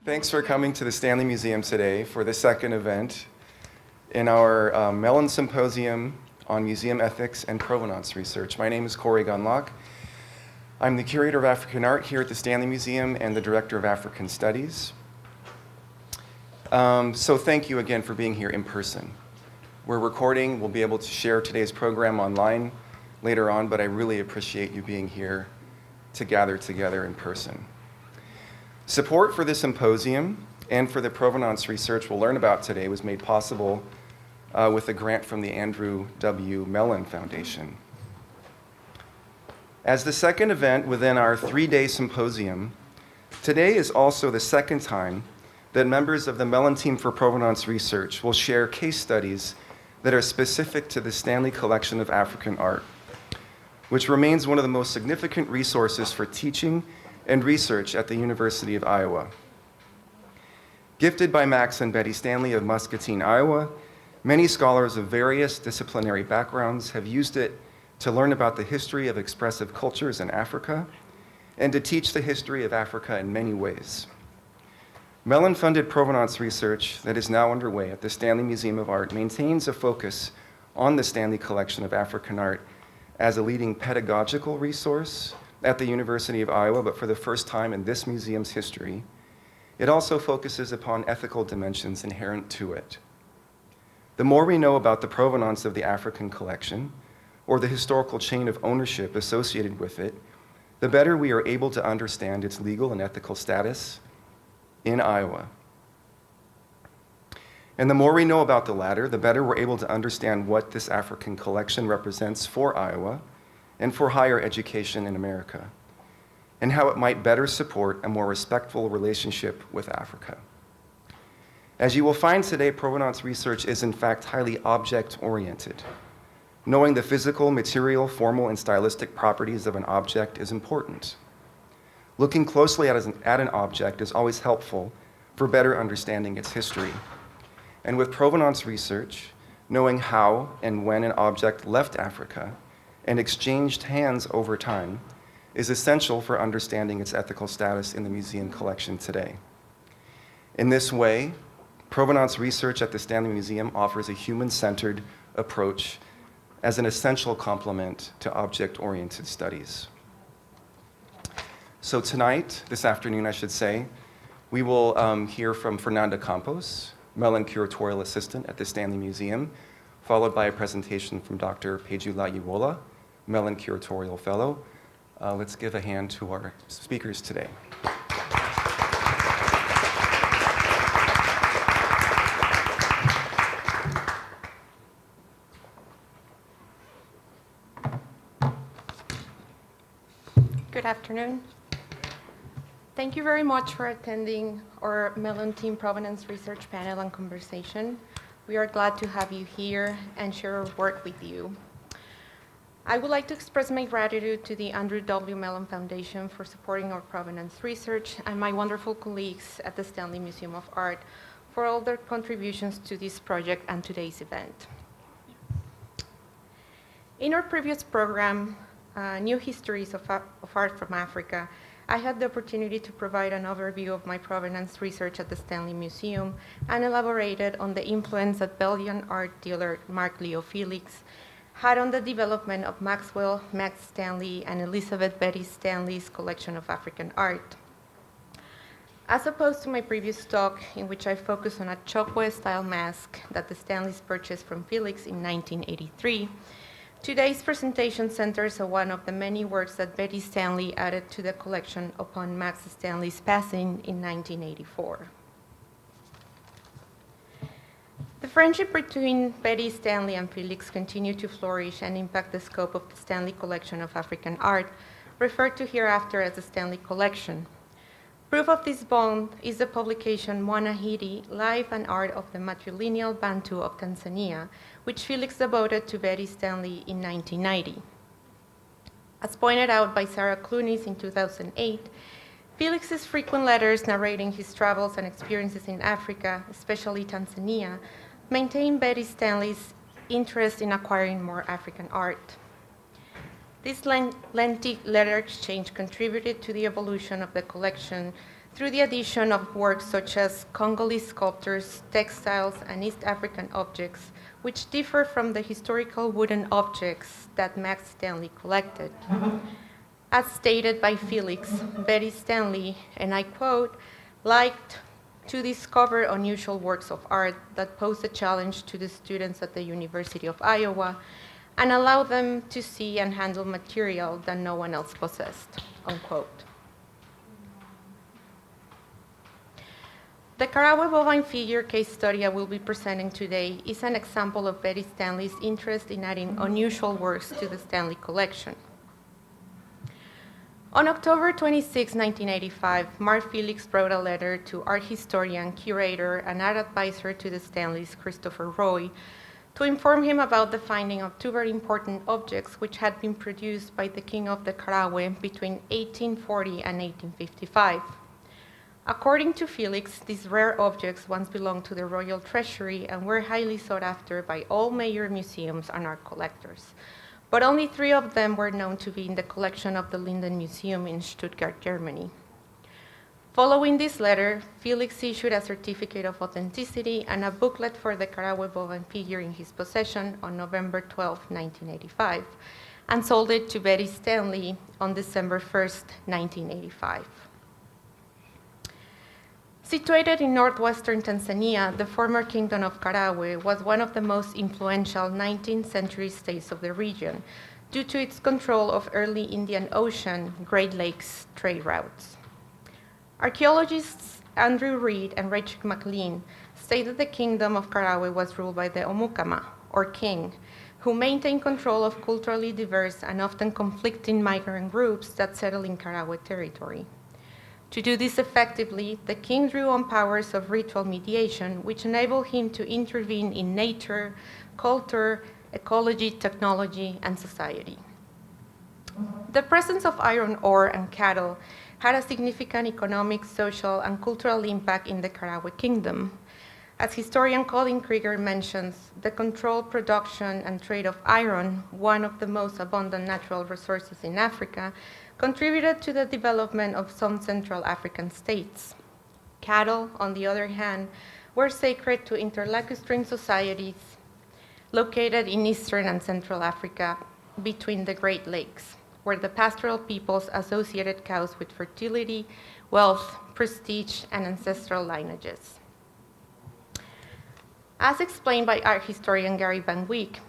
Thanks for coming to the Stanley Museum today for the second event in our Mellon Symposium on Museum Ethics and Provenance Research. My name is Cory Gundlach. I'm the Curator of African Art here at the Stanley Museum and the Director of African Studies. So thank you again for being here in person. We're recording. We'll be able to share today's program online later on, but I really appreciate you being here to gather together in person. Support for this symposium and for the provenance research we'll learn about today was made possible with a grant from the Andrew W. Mellon Foundation. As the second event within our three-day symposium, today is also the second time that members of the Mellon team for provenance research will share case studies that are specific to the Stanley Collection of African Art, which remains one of the most significant resources for teaching and research at the University of Iowa. Gifted by Max and Betty Stanley of Muscatine, Iowa, many scholars of various disciplinary backgrounds have used it to learn about the history of expressive cultures in Africa and to teach the history of Africa in many ways. Mellon-funded provenance research that is now underway at the Stanley Museum of Art maintains a focus on the Stanley Collection of African Art as a leading pedagogical resource at the University of Iowa, but for the first time in this museum's history, it also focuses upon ethical dimensions inherent to it. The more we know about the provenance of the African collection, or the historical chain of ownership associated with it, the better we are able to understand its legal and ethical status in Iowa. And the more we know about the latter, the better we're able to understand what this African collection represents for Iowa and for higher education in America, and how it might better support a more respectful relationship with Africa. As you will find today, provenance research is in fact highly object-oriented. Knowing the physical, material, formal, and stylistic properties of an object is important. Looking closely at an object is always helpful for better understanding its history. And with provenance research, knowing how and when an object left Africa and exchanged hands over time is essential for understanding its ethical status in the museum collection today. In this way, provenance research at the Stanley Museum offers a human-centered approach as an essential complement to object-oriented studies. So tonight, this afternoon I should say, we will hear from Fernanda Campos, Mellon Curatorial Assistant at the Stanley Museum, followed by a presentation from Dr. Peju Layiwola, Mellon Curatorial Fellow. Let's give a hand to our speakers today. Good afternoon. Thank you very much for attending our Mellon Team Provenance Research panel and conversation. We are glad to have you here and share our work with you. I would like to express my gratitude to the Andrew W. Mellon Foundation for supporting our provenance research and my wonderful colleagues at the Stanley Museum of Art for all their contributions to this project and today's event. In our previous program, New Histories of Art from Africa, I had the opportunity to provide an overview of my provenance research at the Stanley Museum and elaborated on the influence that Belgian art dealer Mark Leo Felix had on the development of Max Stanley, and Elizabeth Betty Stanley's collection of African art. As opposed to my previous talk, in which I focused on a Chokwe-style mask that the Stanleys purchased from Felix in 1983, today's presentation centers on one of the many works that Betty Stanley added to the collection upon Max Stanley's passing in 1984. The friendship between Betty Stanley and Felix continued to flourish and impact the scope of the Stanley Collection of African Art, referred to hereafter as the Stanley Collection. Proof of this bond is the publication Mwanahidi, Life and Art of the Matrilineal Bantu of Tanzania, which Felix devoted to Betty Stanley in 1990. As pointed out by Sarah Clunies in 2008, Felix's frequent letters narrating his travels and experiences in Africa, especially Tanzania, maintain Betty Stanley's interest in acquiring more African art. This lengthy letter exchange contributed to the evolution of the collection through the addition of works such as Congolese sculptures, textiles, and East African objects, which differ from the historical wooden objects that Max Stanley collected. As stated by Felix, Betty Stanley, and I quote, liked to discover unusual works of art that pose a challenge to the students at the University of Iowa and allow them to see and handle material that no one else possessed, unquote. The Karawe bovine figure case study I will be presenting today is an example of Betty Stanley's interest in adding unusual works to the Stanley collection. On October 26, 1985, Mark Felix wrote a letter to art historian, curator, and art advisor to the Stanleys, Christopher Roy, to inform him about the finding of two very important objects which had been produced by the king of the Karawe between 1840 and 1855. According to Felix, these rare objects once belonged to the royal treasury and were highly sought after by all major museums and art collectors. But only 3 of them were known to be in the collection of the Linden Museum in Stuttgart, Germany. Following this letter, Felix issued a certificate of authenticity and a booklet for the Karawe bovine figure in his possession on November 12, 1985, and sold it to Betty Stanley on December 1, 1985. Situated in northwestern Tanzania, the former Kingdom of Karawe was one of the most influential 19th century states of the region due to its control of early Indian Ocean, Great Lakes trade routes. Archaeologists Andrew Reed and Rachel McLean state that the Kingdom of Karawe was ruled by the Omukama, or king, who maintained control of culturally diverse and often conflicting migrant groups that settled in Karawe territory. To do this effectively, the king drew on powers of ritual mediation, which enabled him to intervene in nature, culture, ecology, technology, and society. The presence of iron ore and cattle had a significant economic, social, and cultural impact in the Karawe Kingdom. As historian Colin Krieger mentions, the control, production, and trade of iron, one of the most abundant natural resources in Africa, contributed to the development of some Central African states. Cattle, on the other hand, were sacred to interlacustrine societies located in Eastern and Central Africa between the Great Lakes, where the pastoral peoples associated cows with fertility, wealth, prestige, and ancestral lineages. As explained by art historian Gary Van Wyk,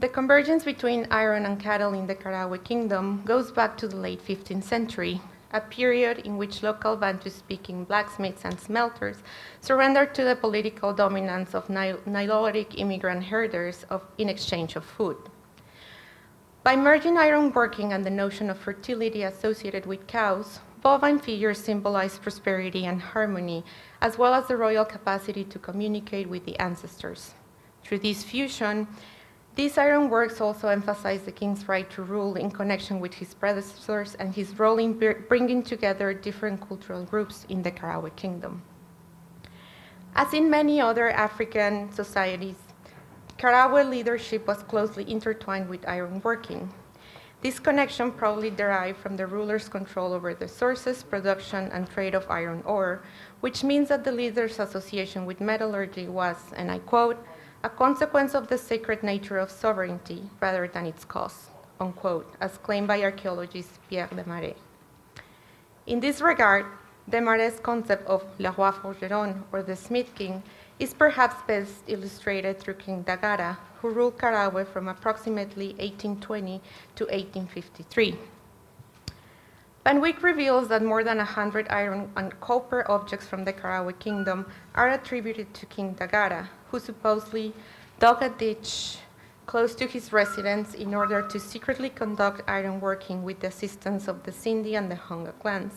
the convergence between iron and cattle in the Karawe Kingdom goes back to the late 15th century, a period in which local Bantu-speaking blacksmiths and smelters surrendered to the political dominance of Nilotic immigrant herders in exchange of food. By merging iron working and the notion of fertility associated with cows, bovine figures symbolize prosperity and harmony, as well as the royal capacity to communicate with the ancestors. Through this fusion, these iron works also emphasize the king's right to rule in connection with his predecessors and his role in bringing together different cultural groups in the Karawe Kingdom. As in many other African societies, Karawe leadership was closely intertwined with iron working. This connection probably derived from the ruler's control over the sources, production, and trade of iron ore, which means that the leader's association with metallurgy was, and I quote, a consequence of the sacred nature of sovereignty rather than its cause, unquote, as claimed by archaeologist Pierre Desmarais. In this regard, Desmarais' concept of le roi forgeron, or the Smith King, is perhaps best illustrated through King Dagara, who ruled Karawe from approximately 1820 to 1853. Van Wyk reveals that more than 100 iron and copper objects from the Karawe Kingdom are attributed to King Dagara, who supposedly dug a ditch close to his residence in order to secretly conduct iron working with the assistance of the Sindi and the Honga clans.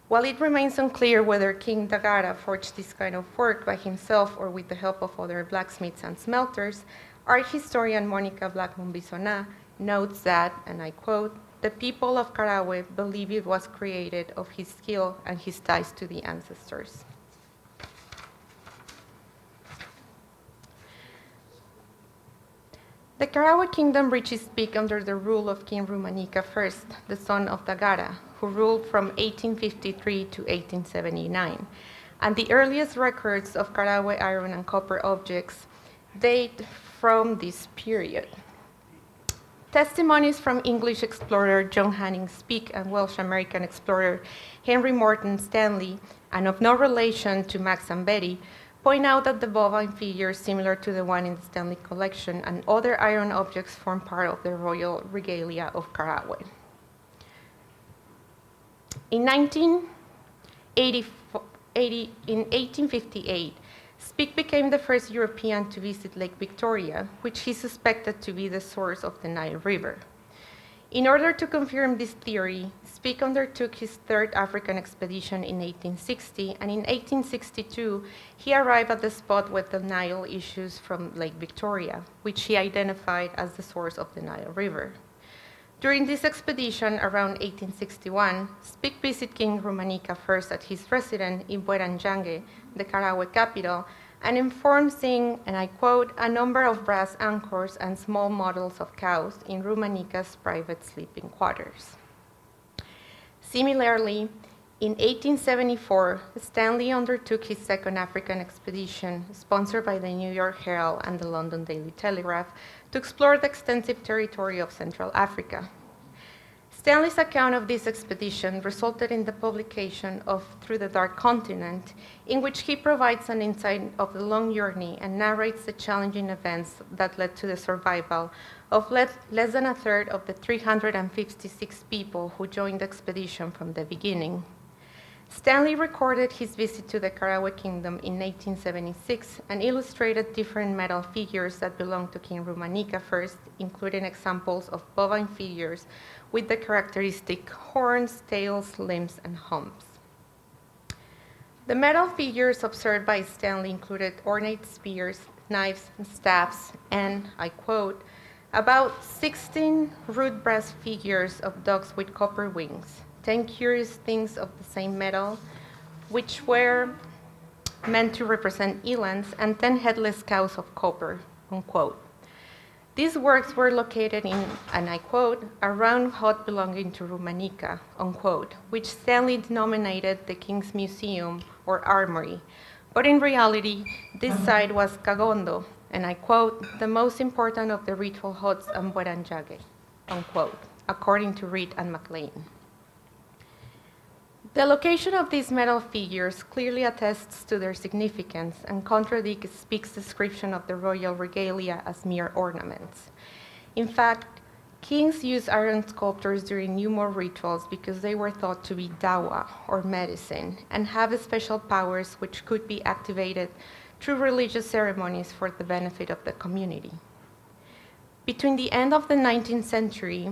While it remains unclear whether King Dagara forged this kind of work by himself or with the help of other blacksmiths and smelters, art historian Monica Blackmon-Bisonnat notes that, and I quote, the people of Karawe believe it was created of his skill and his ties to the ancestors. The Karawe kingdom reached its peak under the rule of King Rumanika I, the son of Dagara, who ruled from 1853 to 1879, and the earliest records of Karawe iron and copper objects date from this period. Testimonies from English explorer John Hanning Speke and Welsh-American explorer Henry Morton Stanley, and of no relation to Max and Betty, point out that the bovine figures similar to the one in the Stanley collection and other iron objects form part of the royal regalia of Karawe. In 1858, Speke became the first European to visit Lake Victoria, which he suspected to be the source of the Nile River. In order to confirm this theory, Speke undertook his third African expedition in 1860, and in 1862, he arrived at the spot where the Nile issues from Lake Victoria, which he identified as the source of the Nile River. During this expedition, around 1861, Speke visited King Rumanika I at his residence in Bweranjange, the Karawe capital, and informed seeing, and I quote, a number of brass anchors and small models of cows in Rumanika's private sleeping quarters. Similarly, in 1874, Stanley undertook his second African expedition, sponsored by the New York Herald and the London Daily Telegraph, to explore the extensive territory of Central Africa. Stanley's account of this expedition resulted in the publication of Through the Dark Continent, in which he provides an insight of the long journey and narrates the challenging events that led to the survival of less than a third of the 356 people who joined the expedition from the beginning. Stanley recorded his visit to the Karawe Kingdom in 1876 and illustrated different metal figures that belonged to King Rumanika I, including examples of bovine figures with the characteristic horns, tails, limbs, and humps. The metal figures observed by Stanley included ornate spears, knives, and staffs, and, I quote, about 16 rude brass figures of dogs with copper wings, 10 curious things of the same metal, which were meant to represent elands, and 10 headless cows of copper, unquote. These works were located in, and I quote, a round hut belonging to Rumanika, unquote, which Stanley denominated the King's Museum or Armory. But in reality, this site was Kagondo, and I quote, the most important of the ritual huts on Bweranjange, unquote, according to Reed and McLean. The location of these metal figures clearly attests to their significance and contradicts Speke's description of the royal regalia as mere ornaments. In fact, kings used iron sculptures during numerous rituals because they were thought to be dawa, or medicine, and have special powers which could be activated through religious ceremonies for the benefit of the community. Between the end of the 19th century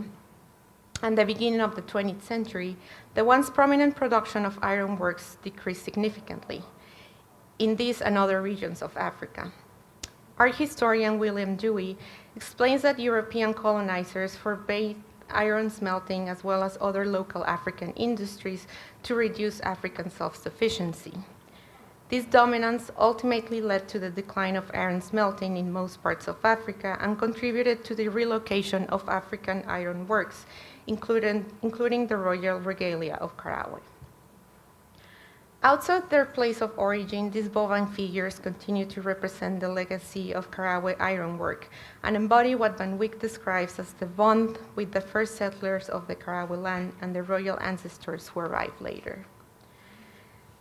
and the beginning of the 20th century, the once prominent production of ironworks decreased significantly in these and other regions of Africa. Art historian William Dewey explains that European colonizers forbade iron smelting as well as other local African industries to reduce African self-sufficiency. This dominance ultimately led to the decline of iron smelting in most parts of Africa and contributed to the relocation of African iron works, including the royal regalia of Karawe. Outside their place of origin, these bovine figures continue to represent the legacy of Karawe ironwork and embody what Van Wyck describes as the bond with the first settlers of the Karawe land and the royal ancestors who arrived later.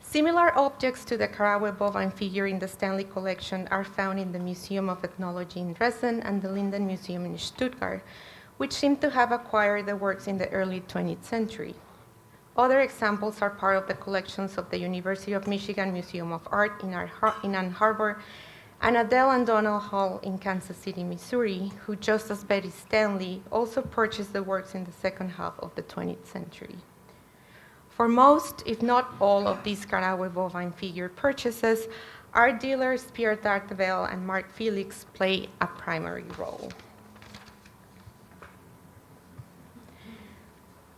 Similar objects to the Karawe bovine figure in the Stanley collection are found in the Museum of Ethnology in Dresden and the Linden Museum in Stuttgart, which seem to have acquired the works in the early 20th century. Other examples are part of the collections of the University of Michigan Museum of Art in Ann Arbor and Adele and Donald Hall in Kansas City, Missouri, who, just as Betty Stanley, also purchased the works in the second half of the 20th century. For most, if not all, of these Karawe bovine figure purchases, art dealers Pierre Darteville and Mark Felix play a primary role.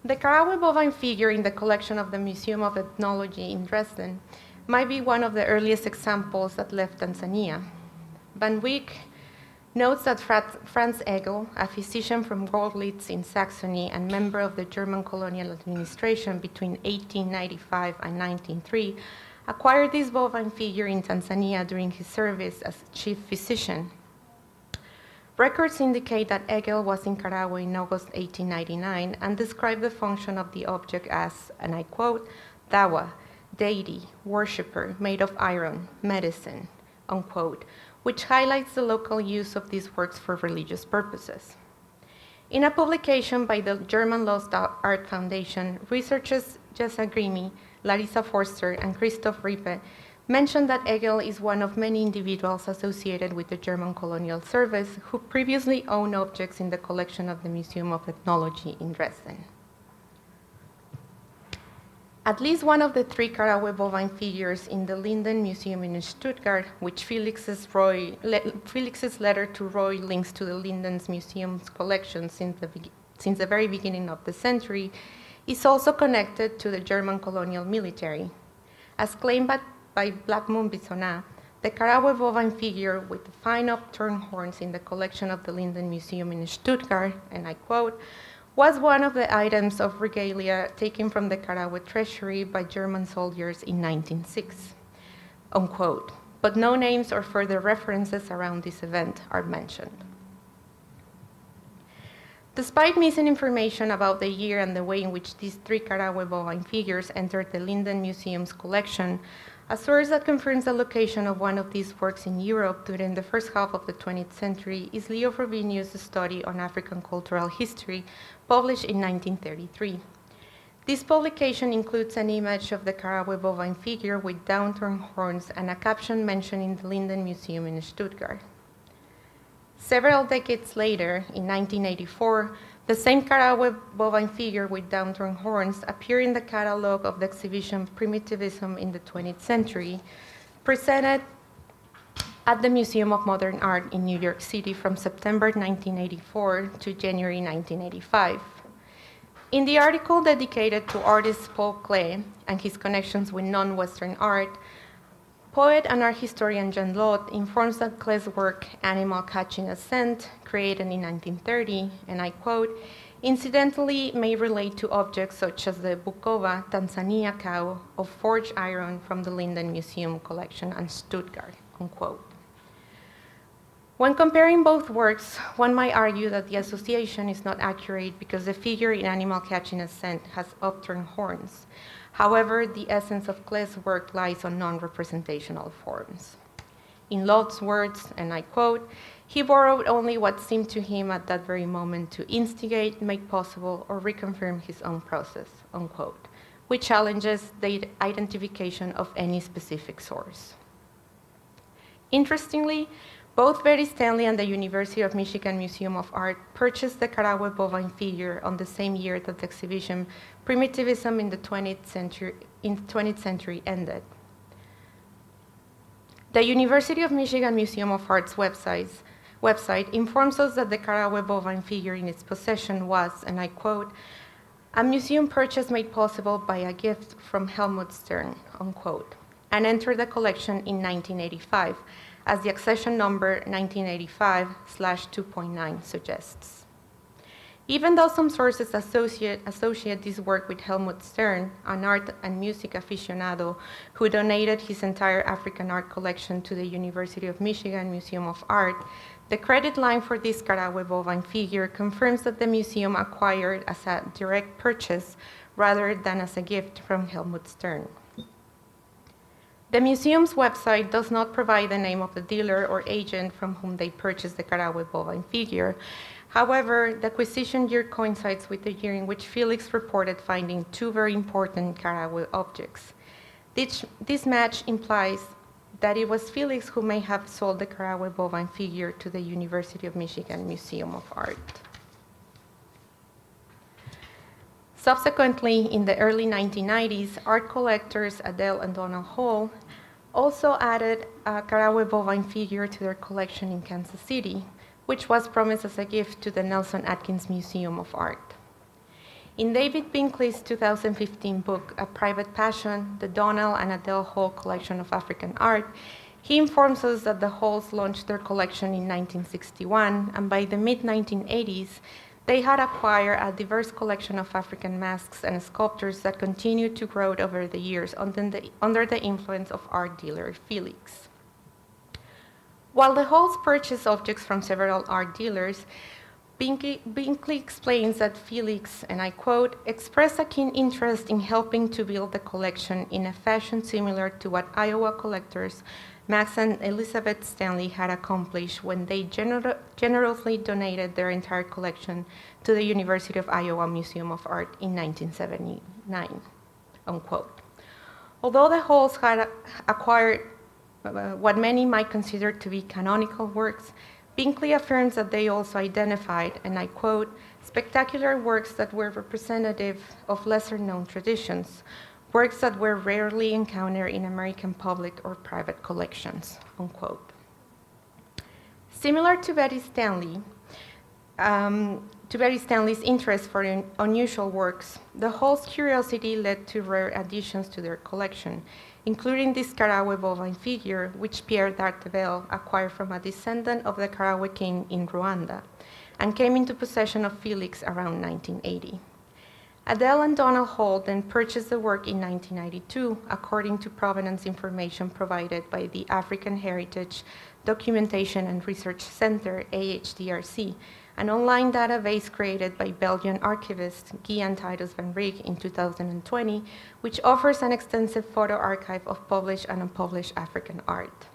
The Karawe bovine figure in the collection of the Museum of Ethnology in Dresden might be one of the earliest examples that left Tanzania. Van Wyck notes that Franz Egel, a physician from Goldlitz in Saxony and member of the German colonial administration between 1895 and 1903, acquired this bovine figure in Tanzania during his service as chief physician. Records indicate that Egel was in Karawe in August 1899 and described the function of the object as, and I quote, dawa, deity, worshipper, made of iron, medicine, unquote, which highlights the local use of these works for religious purposes. In a publication by the German Lost Art Foundation, researchers Jessa Grimi, Larissa Forster, and Christoph Rippe mentioned that Egel is one of many individuals associated with the German Colonial Service who previously owned objects in the collection of the Museum of Ethnology in Dresden. At least one of the three Karawe bovine figures in the Linden Museum in Stuttgart, which Felix's letter to Roy links to the Linden's museum's collection since the very beginning of the century, is also connected to the German colonial military. As claimed by Blackmon Bisonat, the Karawe bovine figure with the fine upturned horns in the collection of the Linden Museum in Stuttgart, and I quote, was one of the items of regalia taken from the Karawe treasury by German soldiers in 1906, unquote. But no names or further references around this event are mentioned. Despite missing information about the year and the way in which these three Karawe bovine figures entered the Linden Museum's collection, a source that confirms the location of one of these works in Europe during the first half of the 20th century is Leo Frobenius' study on African cultural history, published in 1933. This publication includes an image of the Karawe bovine figure with downturned horns and a caption mentioning the Linden Museum in Stuttgart. Several decades later, in 1984, the same Karawe bovine figure with downturned horns appeared in the catalog of the exhibition Primitivism in the 20th Century, presented at the Museum of Modern Art in New York City from September 1984 to January 1985. In the article dedicated to artist Paul Klee and his connections with non-Western art, poet and art historian Jean Lott informs that Klee's work, Animal Catching a Scent, created in 1930, and I quote, incidentally may relate to objects such as the Bukova, Tanzania cow of forged iron from the Linden Museum collection and Stuttgart, unquote. When comparing both works, one might argue that the association is not accurate because the figure in Animal Catching a Scent has upturned horns. However, the essence of Klee's work lies on non-representational forms. In Lott's words, and I quote, he borrowed only what seemed to him at that very moment to instigate, make possible, or reconfirm his own process, unquote, which challenges the identification of any specific source. Interestingly, both Betty Stanley and the University of Michigan Museum of Art purchased the Karawe bovine figure on the same year that the exhibition Primitivism in the 20th century ended. The University of Michigan Museum of Art's website informs us that the Karawe bovine figure in its possession was, and I quote, a museum purchase made possible by a gift from Helmut Stern, unquote, and entered the collection in 1985, as the accession number 1985/2.9 suggests. Even though some sources associate this work with Helmut Stern, an art and music aficionado who donated his entire African art collection to the University of Michigan Museum of Art, the credit line for this Karawe bovine figure confirms that the museum acquired as a direct purchase rather than as a gift from Helmut Stern. The museum's website does not provide the name of the dealer or agent from whom they purchased the Karawe bovine figure. However, the acquisition year coincides with the year in which Felix reported finding two very important Karawe objects. This match implies that it was Felix who may have sold the Karawe bovine figure to the University of Michigan Museum of Art. Subsequently, in the early 1990s, art collectors Adele and Donald Hall also added a Karawe bovine figure to their collection in Kansas City, which was promised as a gift to the Nelson Atkins Museum of Art. In David Binkley's 2015 book, A Private Passion, the Donald and Adele Hall Collection of African Art, He informs us that the Halls launched their collection in 1961, and by the mid-1980s, they had acquired a diverse collection of African masks and sculptures that continued to grow over the years under the influence of art dealer Felix. While the Halls purchased objects from several art dealers, Binkley explains that Felix, and I quote, expressed a keen interest in helping to build the collection in a fashion similar to what Iowa collectors Max and Elizabeth Stanley had accomplished when they generously donated their entire collection to the University of Iowa Museum of Art in 1979, unquote. Although the Halls had acquired what many might consider to be canonical works, Binkley affirms that they also identified, and I quote, spectacular works that were representative of lesser-known traditions, works that were rarely encountered in American public or private collections, unquote. Similar to Betty Stanley's interest for unusual works, the Hall's curiosity led to rare additions to their collection, including this Karawe bovine figure, which Pierre d'Artevelde acquired from a descendant of the Karawe king in Rwanda, and came into possession of Felix around 1980. Adele and Donald Hall then purchased the work in 1992, according to provenance information provided by the African Heritage Documentation and Research Center, AHDRC, an online database created by Belgian archivist Guy and Titus van Rijk in 2020, which offers an extensive photo archive of published and unpublished African art.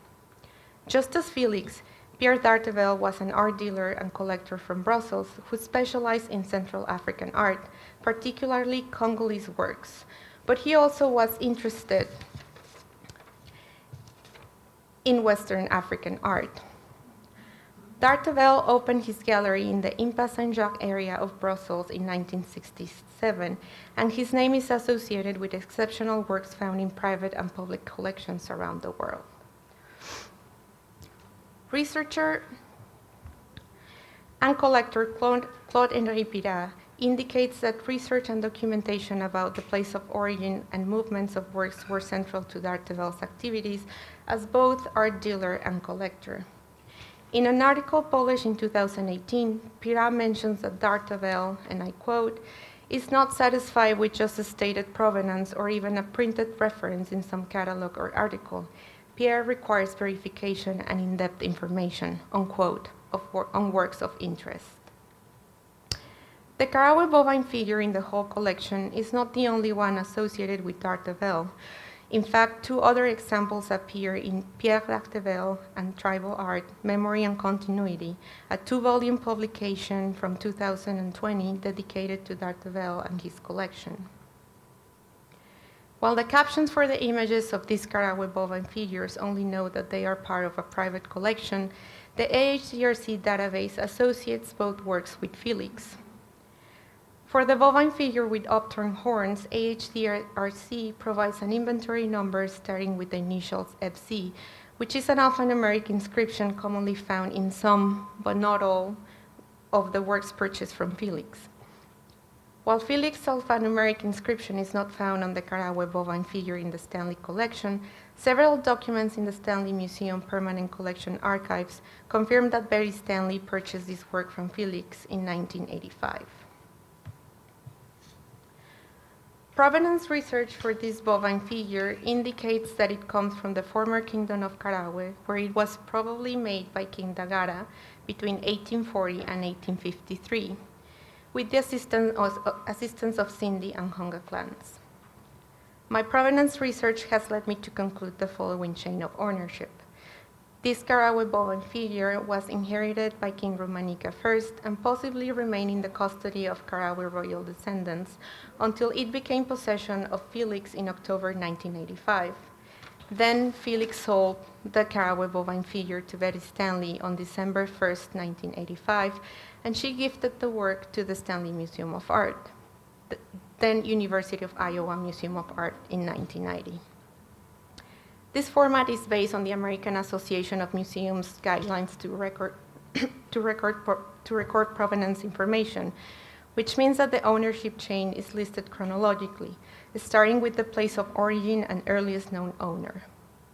Just as Felix, Pierre d'Artevelde was an art dealer and collector from Brussels who specialized in Central African art, particularly Congolese works, but he also was interested in Western African art. D'Artevelde opened his gallery in the Impa Saint-Jacques area of Brussels in 1967, and his name is associated with exceptional works found in private and public collections around the world. Researcher and collector Claude-Henri Pirat indicates that research and documentation about the place of origin and movements of works were central to d'Artevelde's activities as both art dealer and collector. In an article published in 2018, Pirat mentions that d'Artevelde, and I quote, is not satisfied with just a stated provenance or even a printed reference in some catalog or article. Pierre requires verification and in-depth information, unquote, on works of interest. The Karawe bovine figure in the Hall collection is not the only one associated with d'Artevelde. In fact, two other examples appear in Pierre d'Artevelde and Tribal Art, Memory and Continuity, a two-volume publication from 2020 dedicated to d'Artevelde and his collection. While the captions for the images of these Karawe bovine figures only note that they are part of a private collection, the AHDRC database associates both works with Felix. For the bovine figure with upturned horns, AHDRC provides an inventory number starting with the initials FC, which is an alphanumeric inscription commonly found in some, but not all, of the works purchased from Felix. While Felix's alphanumeric inscription is not found on the Karawe bovine figure in the Stanley collection, several documents in the Stanley Museum Permanent Collection archives confirm that Betty Stanley purchased this work from Felix in 1985. Provenance research for this bovine figure indicates that it comes from the former kingdom of Karawe, where it was probably made by King Dagara between 1840 and 1853, with the assistance of Sindi and Honga clans. My provenance research has led me to conclude the following chain of ownership. This Karawe bovine figure was inherited by King Rumanika I and possibly remained in the custody of Karawe royal descendants until it became possession of Felix in October 1985. Then Felix sold the Karawe bovine figure to Betty Stanley on December 1, 1985, and she gifted the work to the Stanley Museum of Art, then University of Iowa Museum of Art in 1990. This format is based on the American Association of Museums guidelines to record provenance information, which means that the ownership chain is listed chronologically, starting with the place of origin and earliest known owner.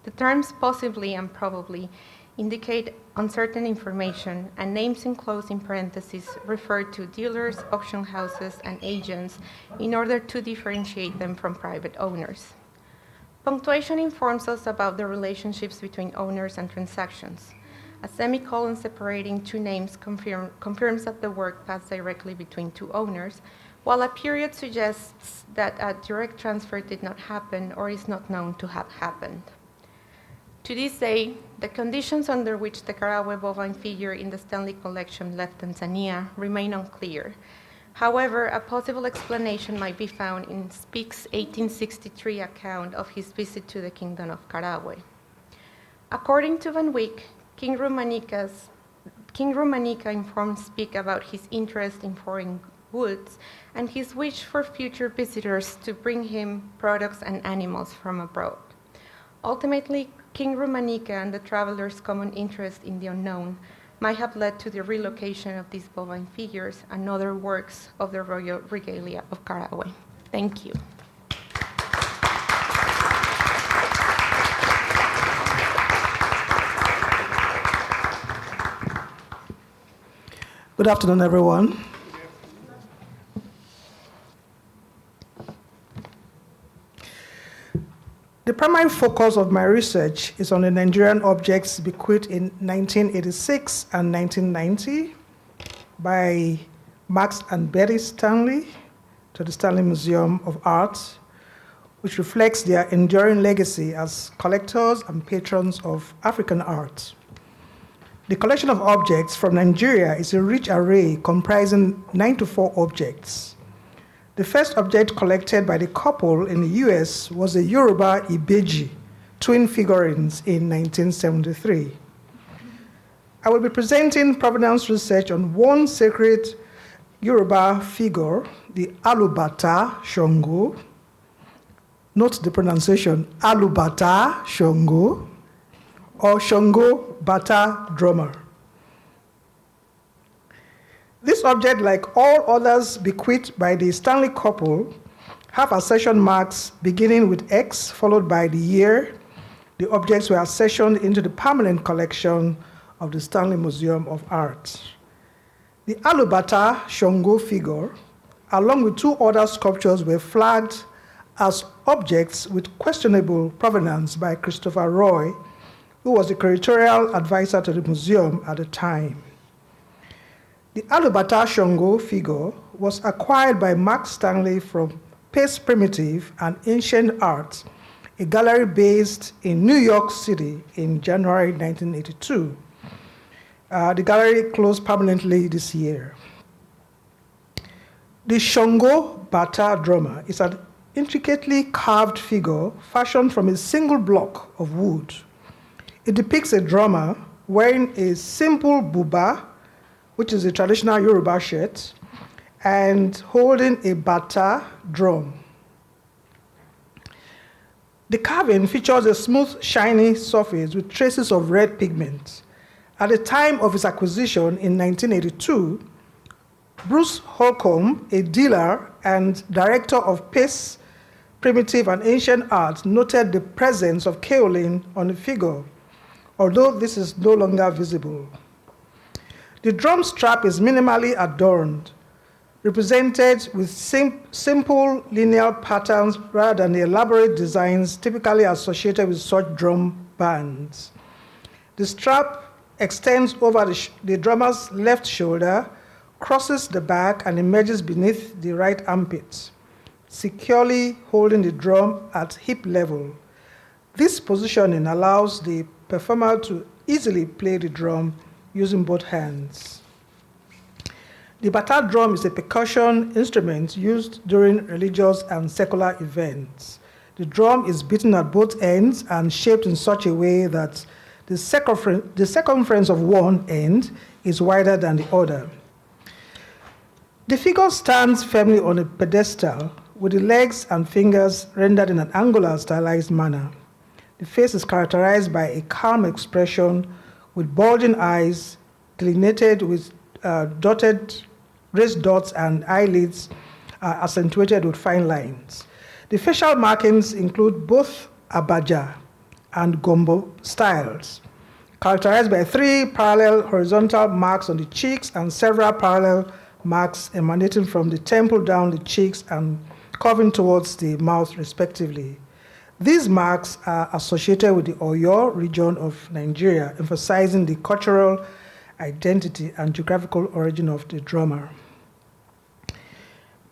The terms possibly and probably indicate uncertain information, and names enclosed in parentheses refer to dealers, auction houses, and agents in order to differentiate them from private owners. Punctuation informs us about the relationships between owners and transactions. A semicolon separating two names confirms that the work passed directly between two owners, while a period suggests that a direct transfer did not happen or is not known to have happened. To this day, the conditions under which the Karawe bovine figure in the Stanley collection left Tanzania remain unclear. However, a possible explanation might be found in Speke's 1863 account of his visit to the Kingdom of Karawe. According to Van Wyck, King Rumanika informed Speke about his interest in foreign woods and his wish for future visitors to bring him products and animals from abroad. Ultimately, King Rumanika and the travelers' common interest in the unknown might have led to the relocation of these bovine figures and other works of the royal regalia of Karawe. Thank you. Good afternoon, everyone. The primary focus of my research is on the Nigerian objects bequeathed in 1986 and 1990 by Max and Betty Stanley to the Stanley Museum of Art, which reflects their enduring legacy as collectors and patrons of African art. The collection of objects from Nigeria is a rich array comprising 94 objects. The first object collected by the couple in the US was a Yoruba Ibeji twin figurines in 1973. I will be presenting Provenance research on one sacred Yoruba figure, the Alubata Shongo. Note the pronunciation, Alubata Shongo, or Shongo Bata Drummer. This object, like all others bequeathed by the Stanley couple, have accession marks beginning with X followed by the year the objects were accessioned into the permanent collection of the Stanley Museum of Art. The Alubata Shongo figure, along with two other sculptures, were flagged as objects with questionable provenance by Christopher Roy, who was the curatorial advisor to the museum at the time. The Alubata Shongo figure was acquired by Max Stanley from Pace Primitive and Ancient Art, a gallery based in New York City in January 1982. The gallery closed permanently this year. The Shongo Bata drummer is an intricately carved figure fashioned from a single block of wood. It depicts a drummer wearing a simple buba, which is a traditional Yoruba shirt, and holding a bata drum. The carving features a smooth, shiny surface with traces of red pigment. At the time of its acquisition in 1982, Bruce Holcomb, a dealer and director of Pace, Primitive and Ancient Art, noted the presence of kaolin on the figure, although this is no longer visible. The drum strap is minimally adorned, represented with simple linear patterns rather than the elaborate designs typically associated with such drum bands. The strap extends over the drummer's left shoulder, crosses the back, and emerges beneath the right armpit, securely holding the drum at hip level. This positioning allows the performer to easily play the drum using both hands. The bata drum is a percussion instrument used during religious and secular events. The drum is beaten at both ends and shaped in such a way that the circumference of one end is wider than the other. The figure stands firmly on a pedestal with the legs and fingers rendered in an angular stylized manner. The face is characterized by a calm expression with bulging eyes, delineated with dotted raised dots, and eyelids accentuated with fine lines. The facial markings include both abaja and gombo styles, characterized by 3 parallel horizontal marks on the cheeks and several parallel marks emanating from the temple down the cheeks and curving towards the mouth, respectively. These marks are associated with the Oyo region of Nigeria, emphasizing the cultural identity and geographical origin of the drummer.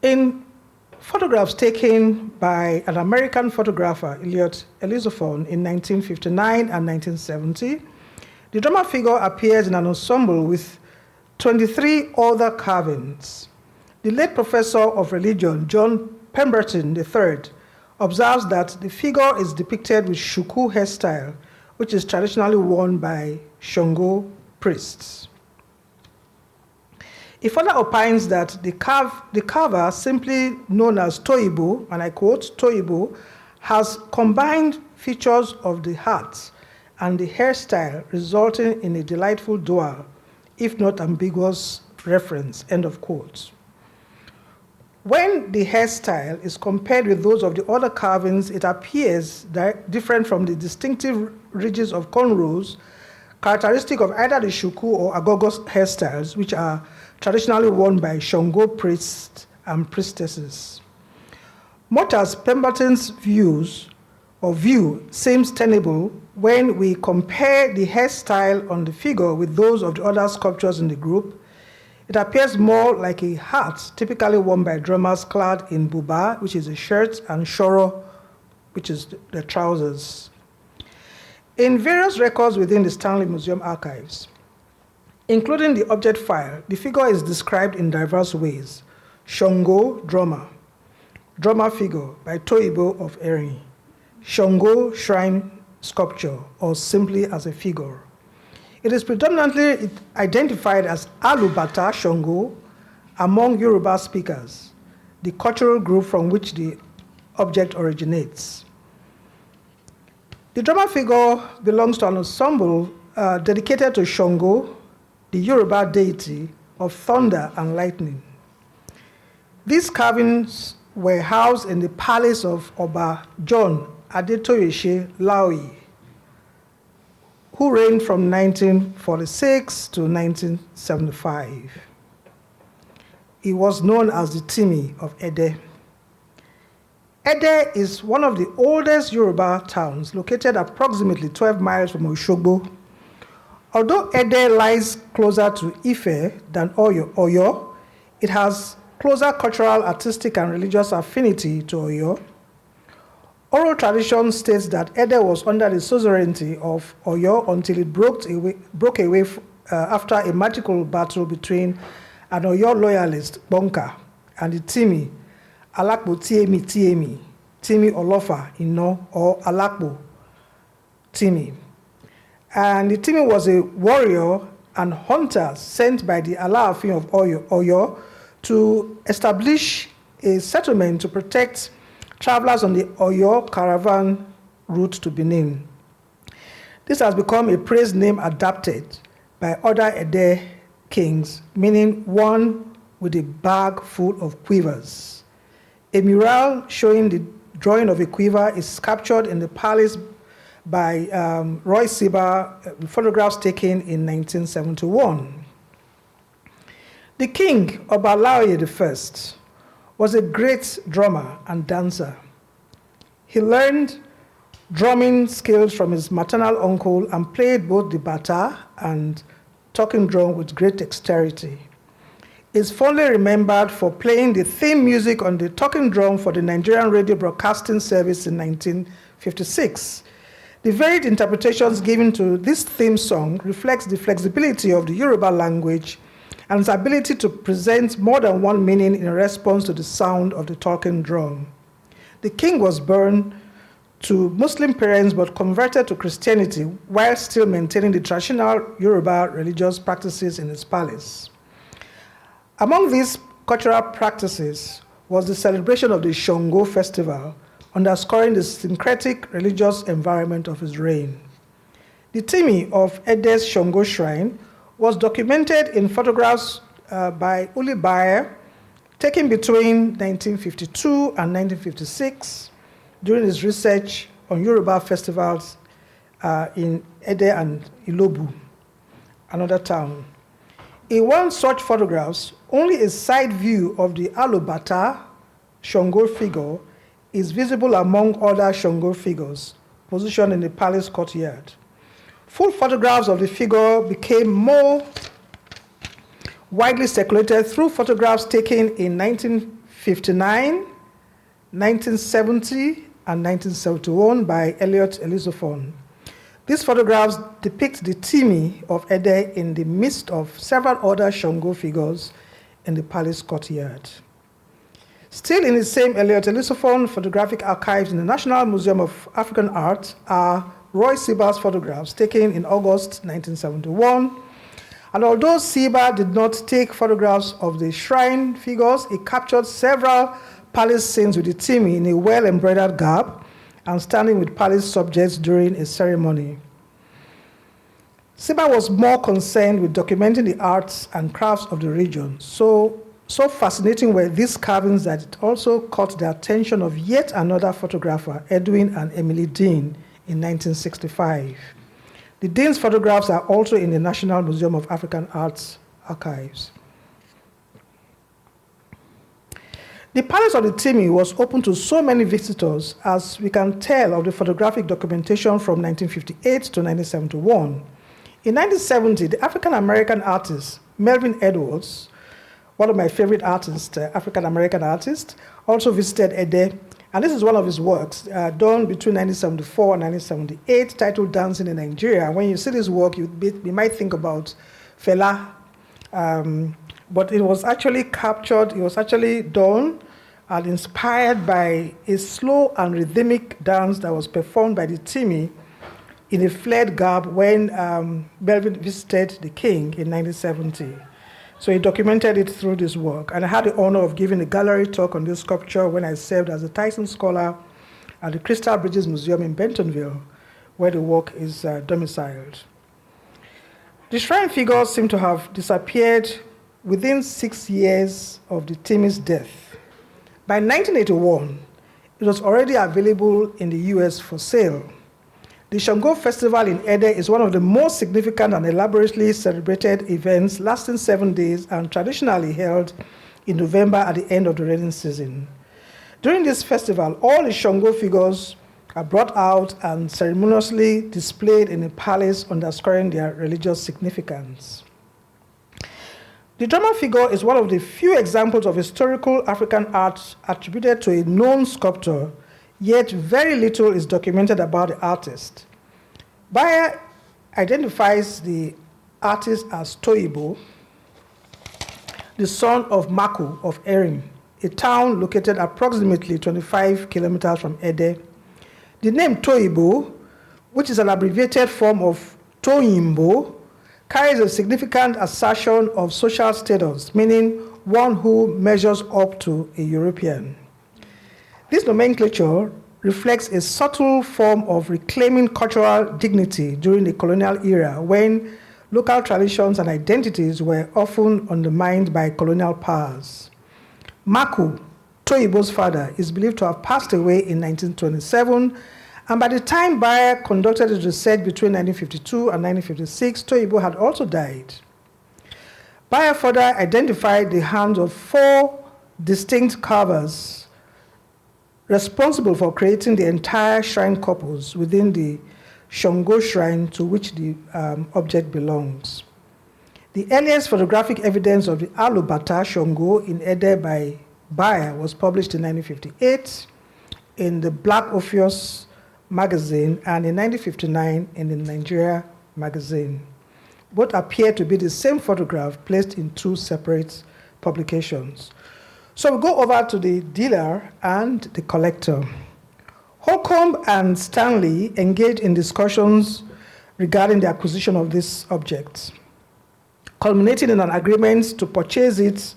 In photographs taken by an American photographer, Elliot Elizophon, in 1959 and 1970, the drummer figure appears in an ensemble with 23 other carvings. The late professor of religion, John Pemberton III, observes that the figure is depicted with shuku hairstyle, which is traditionally worn by Shango priests. He further opines that the carver, simply known as Toibo, and I quote, Toibo, has combined features of the hat and the hairstyle, resulting in a delightful dual, if not ambiguous, reference, end of quote. When the hairstyle is compared with those of the other carvings, it appears different from the distinctive ridges of cornrows, characteristic of either the shuku or agogo hairstyles, which are traditionally worn by Shango priests and priestesses. Much as Pemberton's view seems tenable when we compare the hairstyle on the figure with those of the other sculptures in the group, it appears more like a hat typically worn by drummers clad in buba, which is a shirt, and shoro, which is the trousers. In various records within the Stanley Museum archives, including the object file, the figure is described in diverse ways. Shango, drummer. Drummer figure by Toibo of Erin. Shango shrine sculpture, or simply as a figure. It is predominantly identified as Alubata Shango among Yoruba speakers, the cultural group from which the object originates. The drummer figure belongs to an ensemble dedicated to Shango, the Yoruba deity of thunder and lightning. These carvings were housed in the palace of Oba John Adetoyeshe Laoyi, who reigned from 1946 to 1975. He was known as the Timi of Ede. Ede is one of the oldest Yoruba towns, located approximately 12 miles from Oshogbo. Although Ede lies closer to Ife than Oyo, it has closer cultural, artistic, and religious affinity to Oyo. Oral tradition states that Ede was under the suzerainty of Oyo until it broke away after a magical battle between an Oyo loyalist, Bonka, and the Timi, Alakpo Tiemi, Timi Olofa Ino, or Alakpo Timi. And the Timi was a warrior and hunter sent by the Alaafin of Oyo to establish a settlement to protect travelers on the Oyo caravan route to Benin. This has become a praise name adapted by other Ede kings, meaning one with a bag full of quivers. A mural showing the drawing of a quiver is captured in the palace by Roy Siba, photographs taken in 1971. The king, Obalaoye I, was a great drummer and dancer. He learned drumming skills from his maternal uncle and played both the bata and talking drum with great dexterity. He is fondly remembered for playing the theme music on the talking drum for the Nigerian Radio Broadcasting Service in 1956. The varied interpretations given to this theme song reflects the flexibility of the Yoruba language and its ability to present more than one meaning in response to the sound of the talking drum. The king was born to Muslim parents but converted to Christianity while still maintaining the traditional Yoruba religious practices in his palace. Among these cultural practices was the celebration of the Shango festival, underscoring the syncretic religious environment of his reign. The Timi of Ede's Shango Shrine was documented in photographs by Uli Bayer, taken between 1952 and 1956 during his research on Yoruba festivals in Ede and Ilobu, another town. In one such photographs, only a side view of the Alubata Shango figure is visible among other Shango figures positioned in the palace courtyard. Full photographs of the figure became more widely circulated through photographs taken in 1959, 1970, and 1971 by Elliot Elizophon. These photographs depict the Timi of Ede in the midst of several other Shango figures in the palace courtyard. Still in the same Elliot Elizophon photographic archives in the National Museum of African Art are Roy Seabar's photographs taken in August 1971. And although Seabar did not take photographs of the shrine figures, he captured several palace scenes with the Timi in a well-embroidered garb and standing with palace subjects during a ceremony. Seabar was more concerned with documenting the arts and crafts of the region. So fascinating were these carvings that it also caught the attention of yet another photographer, Edwin and Emily Dean, in 1965. The Dean's photographs are also in the National Museum of African Arts archives. The Palace of the Timi was open to so many visitors, as we can tell of the photographic documentation from 1958 to 1971. In 1970, the African-American artist Melvin Edwards, one of my favorite artists, African-American artist, also visited Ede, and this is one of his works done between 1974 and 1978, titled Dancing in Nigeria. When you see this work, you might think about Fela, but it was actually captured, it was actually done and inspired by a slow and rhythmic dance that was performed by the Timi in a flared garb when Melvin visited the king in 1970. So he documented it through this work. And I had the honor of giving a gallery talk on this sculpture when I served as a Tyson Scholar at the Crystal Bridges Museum in Bentonville, where the work is domiciled. The shrine figures seem to have disappeared within 6 years of the Timi's death. By 1981, it was already available in the US for sale. The Shango Festival in Ede is one of the most significant and elaborately celebrated events, lasting 7 days and traditionally held in November at the end of the rainy season. During this festival, all the Shango figures are brought out and ceremoniously displayed in a palace, underscoring their religious significance. The drama figure is one of the few examples of historical African art attributed to a known sculptor, yet very little is documented about the artist. Bayer identifies the artist as Toyibo, the son of Maku of Erim, a town located approximately 25 kilometers from Ede. The name Toyibo, which is an abbreviated form of Toyimbo, carries a significant assertion of social status, meaning one who measures up to a European. This nomenclature reflects a subtle form of reclaiming cultural dignity during the colonial era, when local traditions and identities were often undermined by colonial powers. Maku, Toyibo's father, is believed to have passed away in 1927, and by the time Bayer conducted his research between 1952 and 1956, Toyibo had also died. Bayer further identified the hands of 4 distinct carvers responsible for creating the entire shrine corpus within the Shango shrine to which the object belongs. The earliest photographic evidence of the Alubata Shango in Ede by Bayer was published in 1958 in the Black Orpheus magazine and in 1959 in the Nigeria magazine. Both appear to be the same photograph placed in 2 separate publications. So we go over to the dealer and the collector. Holcomb and Stanley engaged in discussions regarding the acquisition of this object, culminating in an agreement to purchase it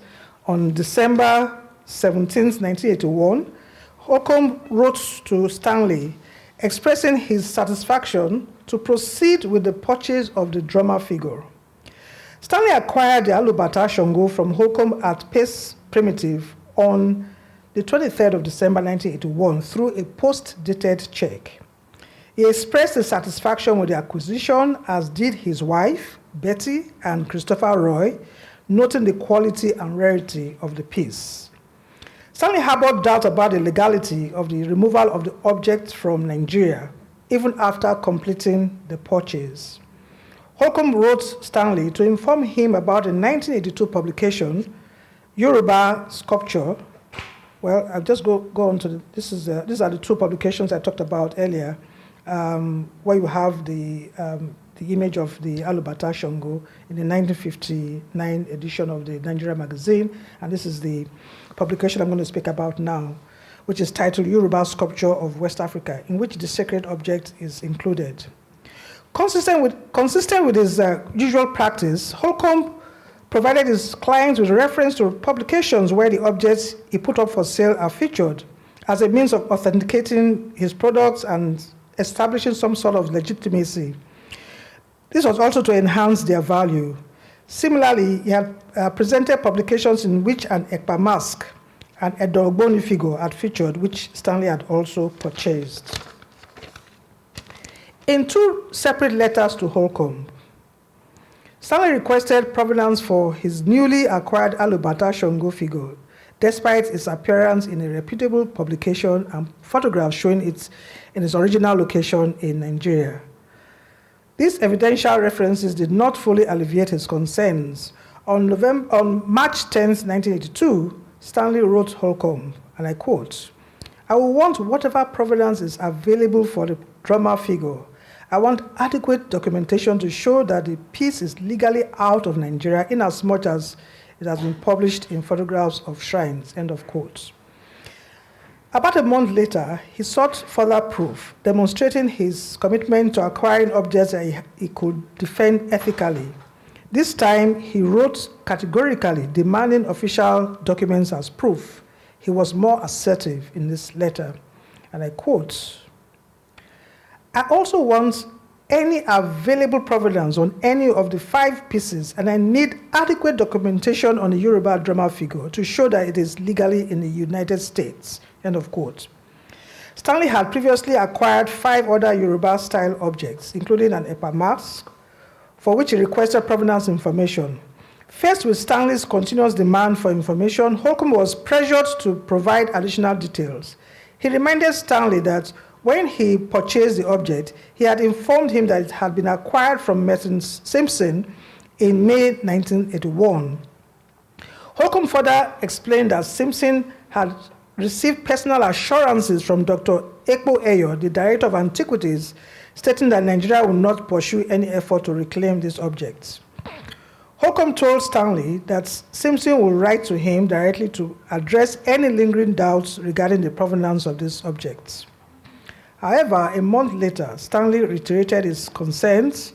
on December 17, 1981. Holcomb wrote to Stanley expressing his satisfaction to proceed with the purchase of the drummer figure. Stanley acquired the Alubata Shango from Holcomb at Pace Primitive on the 23rd of December 1981 through a post-dated check. He expressed his satisfaction with the acquisition, as did his wife, Betty, and Christopher Roy, noting the quality and rarity of the piece. Stanley harbored doubt about the legality of the removal of the object from Nigeria, even after completing the purchase. Holcomb wrote Stanley to inform him about the 1982 publication, Yoruba Sculpture. Well, I'll just go on to these are the two publications I talked about earlier, where you have the image of the Alubata Shango in the 1959 edition of the Nigeria magazine, and this is the publication I'm going to speak about now, which is titled Yoruba Sculpture of West Africa, in which the sacred object is included. Consistent with his usual practice, Holcomb provided his clients with reference to publications where the objects he put up for sale are featured as a means of authenticating his products and establishing some sort of legitimacy. This was also to enhance their value. Similarly, he had presented publications in which an Ekpa mask and a Dogboni figure had featured, which Stanley had also purchased. In two separate letters to Holcomb, Stanley requested provenance for his newly acquired Alubata Shango figure, despite its appearance in a reputable publication and photographs showing it in its original location in Nigeria. These evidential references did not fully alleviate his concerns. On March 10, 1982, Stanley wrote Holcomb, and I quote, "I will want whatever provenance is available for the drummer figure. I want adequate documentation to show that the piece is legally out of Nigeria inasmuch as it has been published in photographs of shrines," end of quote. About a month later, he sought further proof, demonstrating his commitment to acquiring objects that he could defend ethically. This time, he wrote categorically demanding official documents as proof. He was more assertive in this letter, and I quote, "I also want any available provenance on any of the 5 pieces, and I need adequate documentation on the Yoruba drama figure to show that it is legally in the United States," end of quote. Stanley had previously acquired 5 other Yoruba-style objects, including an Epa mask, for which he requested provenance information. Faced with Stanley's continuous demand for information, Holcomb was pressured to provide additional details. He reminded Stanley that when he purchased the object, he had informed him that it had been acquired from Mellon Simpson in May 1981. Holcomb further explained that Simpson had received personal assurances from Dr. Ekpo Eyo, the Director of Antiquities, stating that Nigeria would not pursue any effort to reclaim these objects. Holcomb told Stanley that Simpson would write to him directly to address any lingering doubts regarding the provenance of these objects. However, a month later, Stanley reiterated his concerns,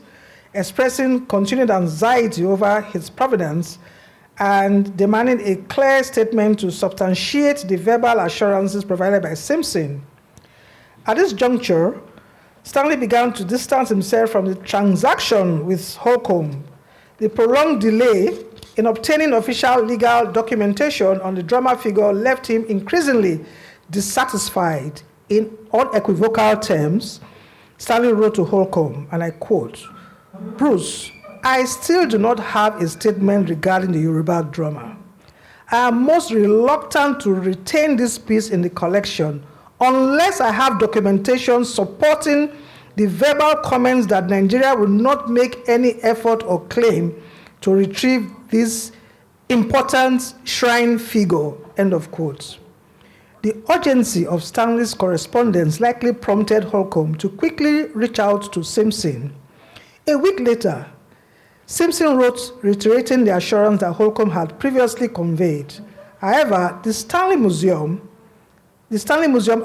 expressing continued anxiety over his provenance and demanding a clear statement to substantiate the verbal assurances provided by Simpson. At this juncture, Stanley began to distance himself from the transaction with Holcomb. The prolonged delay in obtaining official legal documentation on the drama figure left him increasingly dissatisfied. In unequivocal terms, Stanley wrote to Holcomb, and I quote, "Bruce, I still do not have a statement regarding the Yoruba drama. I am most reluctant to retain this piece in the collection unless I have documentation supporting the verbal comments that Nigeria will not make any effort or claim to retrieve this important shrine figure," end of quote. The urgency of Stanley's correspondence likely prompted Holcomb to quickly reach out to Simpson. A week later, Simpson wrote reiterating the assurance that Holcomb had previously conveyed. However, the Stanley Museum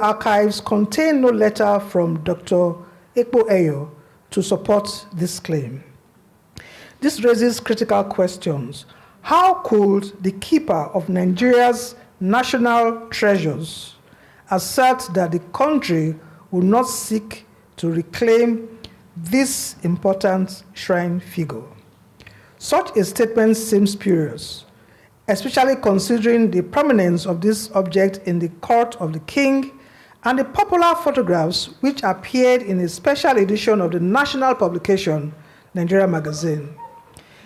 archives contain no letter from Dr. Ekpo Eyo to support this claim. This raises critical questions. How could the keeper of Nigeria's national treasures assert that the country would not seek to reclaim this important shrine figure? Such a statement seems spurious, especially considering the prominence of this object in the court of the king and the popular photographs which appeared in a special edition of the national publication, Nigeria Magazine.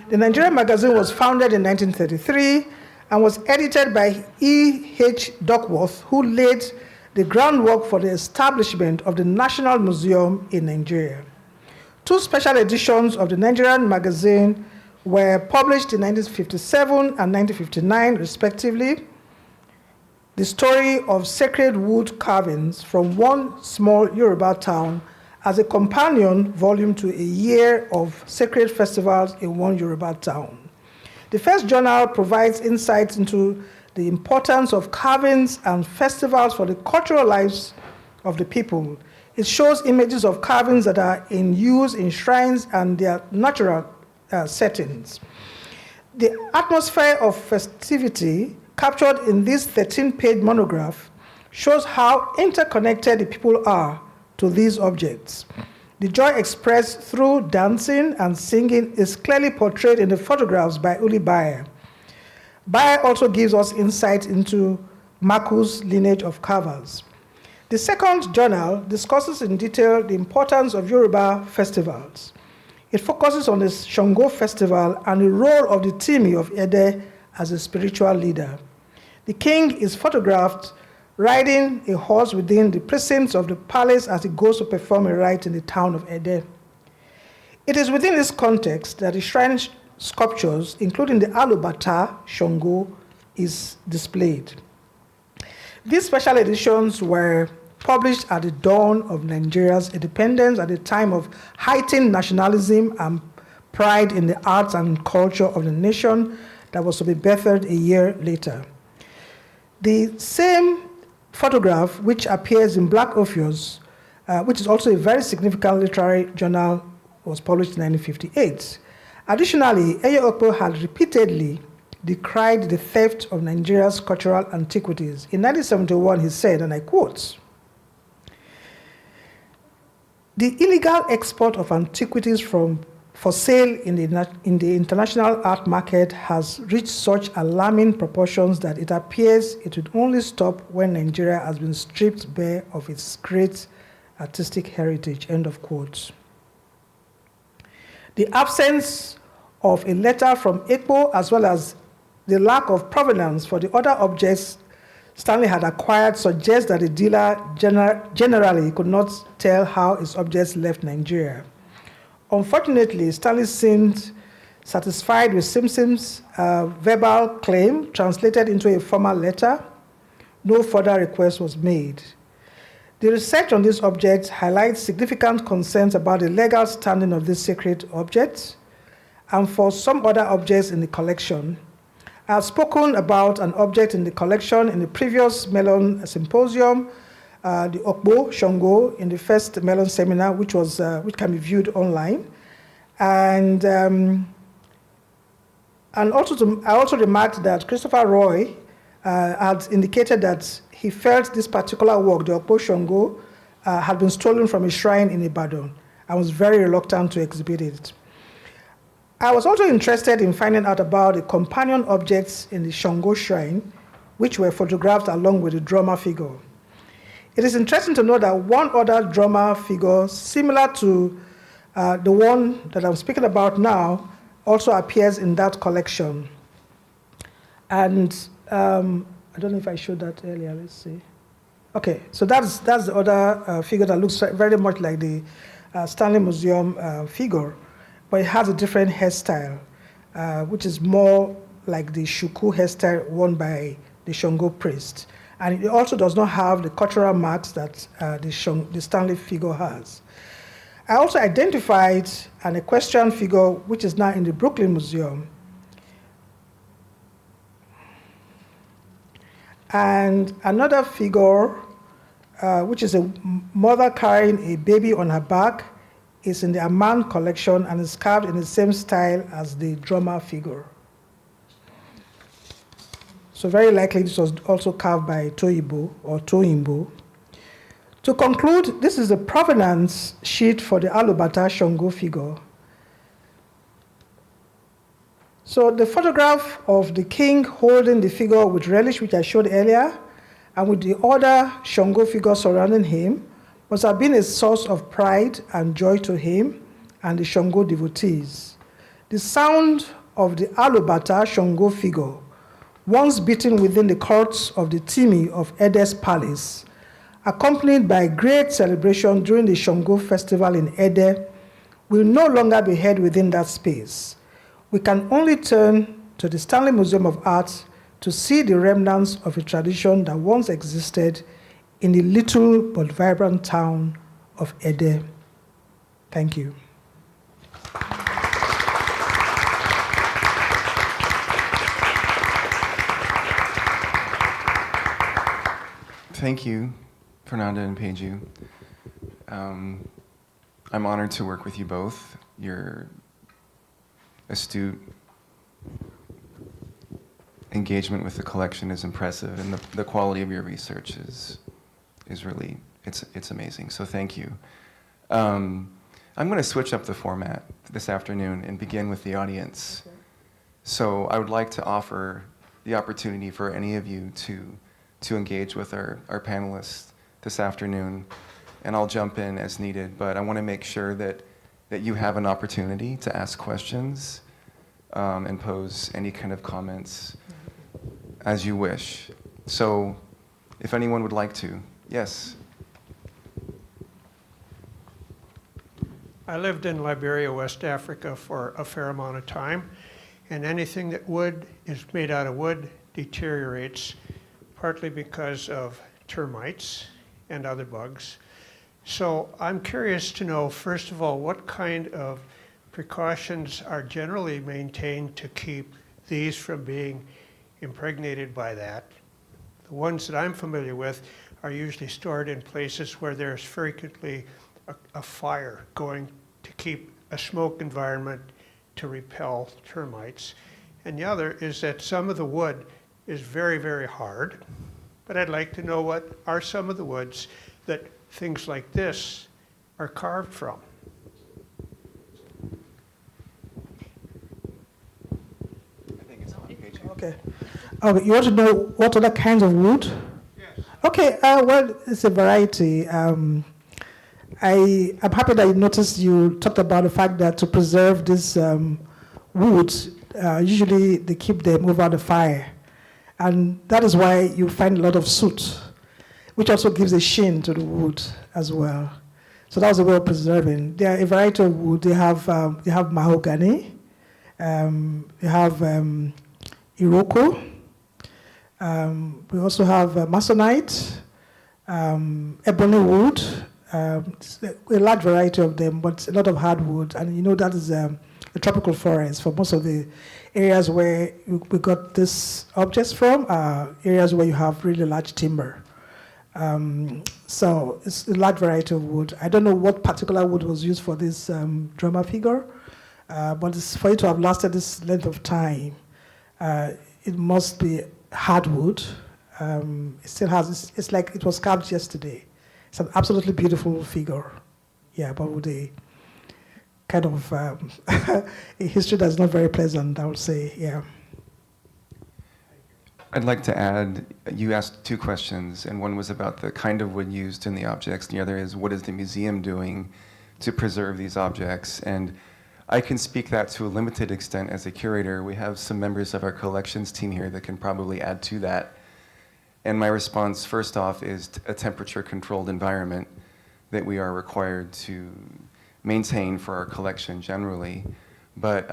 The Nigeria Magazine was founded in 1933 and was edited by E.H. Duckworth, who laid the groundwork for the establishment of the National Museum in Nigeria. Two special editions of the Nigerian Magazine were published in 1957 and 1959, respectively. The story of sacred wood carvings from one small Yoruba town as a companion volume to a year of sacred festivals in one Yoruba town. The first journal provides insights into the importance of carvings and festivals for the cultural lives of the people. It shows images of carvings that are in use in shrines and their natural settings. The atmosphere of festivity captured in this 13-page monograph shows how interconnected the people are to these objects. The joy expressed through dancing and singing is clearly portrayed in the photographs by Uli Bayer. Bayer also gives us insight into Maku's lineage of carvers. The second journal discusses in detail the importance of Yoruba festivals. It focuses on the Shango festival and the role of the Timi of Ede as a spiritual leader. The king is photographed riding a horse within the precincts of the palace as he goes to perform a rite in the town of Ede. It is within this context that the shrine sculptures, including the Alubata Shango, is displayed. These special editions were published at the dawn of Nigeria's independence, at a time of heightened nationalism and pride in the arts and culture of the nation that was to be birthed a year later. The same photograph, which appears in Black Orpheus, which is also a very significant literary journal, was published in 1958. Additionally, Eye Okpo had repeatedly decried the theft of Nigeria's cultural antiquities. In 1971, he said, and I quote, "The illegal export of antiquities for sale in the international art market has reached such alarming proportions that it appears it would only stop when Nigeria has been stripped bare of its great artistic heritage," end of quote. The absence of a letter from Ekpo, as well as the lack of provenance for the other objects Stanley had acquired, suggests that the dealer generally could not tell how his objects left Nigeria. Unfortunately, Stanley seemed satisfied with Simpson's verbal claim translated into a formal letter. No further request was made. The research on these objects highlights significant concerns about the legal standing of these sacred objects and for some other objects in the collection. I have spoken about an object in the collection in the previous Mellon Symposium, the Okpo Shango, in the first Mellon seminar, which can be viewed online. And I also remarked that Christopher Roy had indicated that he felt this particular work, the Okpo Shango, had been stolen from a shrine in Ibadan and was very reluctant to exhibit it. I was also interested in finding out about the companion objects in the Shango shrine, which were photographed along with the drummer figure. It is interesting to know that one other drummer figure, similar to the one that I'm speaking about now, also appears in that collection. And I don't know if I showed that earlier, let's see. Okay, so that's the other figure that looks very much like the Stanley Museum figure, but it has a different hairstyle, which is more like the shuku hairstyle worn by the Shango priest. And it also does not have the cultural marks that the Stanley figure has. I also identified an equestrian figure, which is now in the Brooklyn Museum. And another figure, which is a mother carrying a baby on her back, is in the Amman collection and is carved in the same style as the drummer figure. So very likely this was also carved by Toyibo or Toyimbo. To conclude, this is the provenance sheet for the Alubata Shango figure. So the photograph of the king holding the figure with relish, which I showed earlier, and with the other Shango figures surrounding him, must have been a source of pride and joy to him and the Shango devotees. The sound of the Alubata Shango figure, once beaten within the courts of the Timi of Ede's palace, accompanied by great celebration during the Shango festival in Ede, will no longer be heard within that space. We can only turn to the Stanley Museum of Art to see the remnants of a tradition that once existed in the little but vibrant town of Ede. Thank you. Thank you, Fernanda and Peju. I'm honored to work with you both. Your astute engagement with the collection is impressive, and the quality of your research is really, it's amazing. So thank you. I'm going to switch up the format this afternoon and begin with the audience. Okay. So I would like to offer the opportunity for any of you to engage with our panelists this afternoon, and I'll jump in as needed, but I want to make sure that you have an opportunity to ask questions and pose any kind of comments as you wish. So if anyone would like to, yes. I lived in Liberia, West Africa for a fair amount of time, and anything that is made out of wood deteriorates, partly because of termites and other bugs. So I'm curious to know, first of all, what kind of precautions are generally maintained to keep these from being impregnated by that. The ones that I'm familiar with are usually stored in places where there's frequently a fire going to keep a smoke environment to repel termites. And the other is that some of the wood is very, very hard, but I'd like to know what are some of the woods that things like this are carved from. I think it's on page. Okay. You want to know what other kinds of wood? Yes. Okay, well, it's a variety. I'm happy that you noticed you talked about the fact that to preserve this wood, usually they keep them over the fire. And that is why you find a lot of soot, which also gives a sheen to the wood as well. So that was a way of preserving. There are a variety of wood. They have mahogany, they have iroko. We also have masonite, ebony wood, a large variety of them, but a lot of hardwood. And you know that is a tropical forest for most of the areas where we got these objects from, areas where you have really large timber. So it's a large variety of wood. I don't know what particular wood was used for this drama figure, but for it to have lasted this length of time, it must be hardwood. It still has, it's like it was carved yesterday. It's an absolutely beautiful figure. Yeah, but with a kind of a history that's not very pleasant, I would say, yeah. I'd like to add, you asked two questions, and one was about the kind of wood used in the objects, and the other is what is the museum doing to preserve these objects? And I can speak that to a limited extent as a curator. We have some members of our collections team here that can probably add to that. And my response, first off, is a temperature-controlled environment that we are required to maintain for our collection generally. But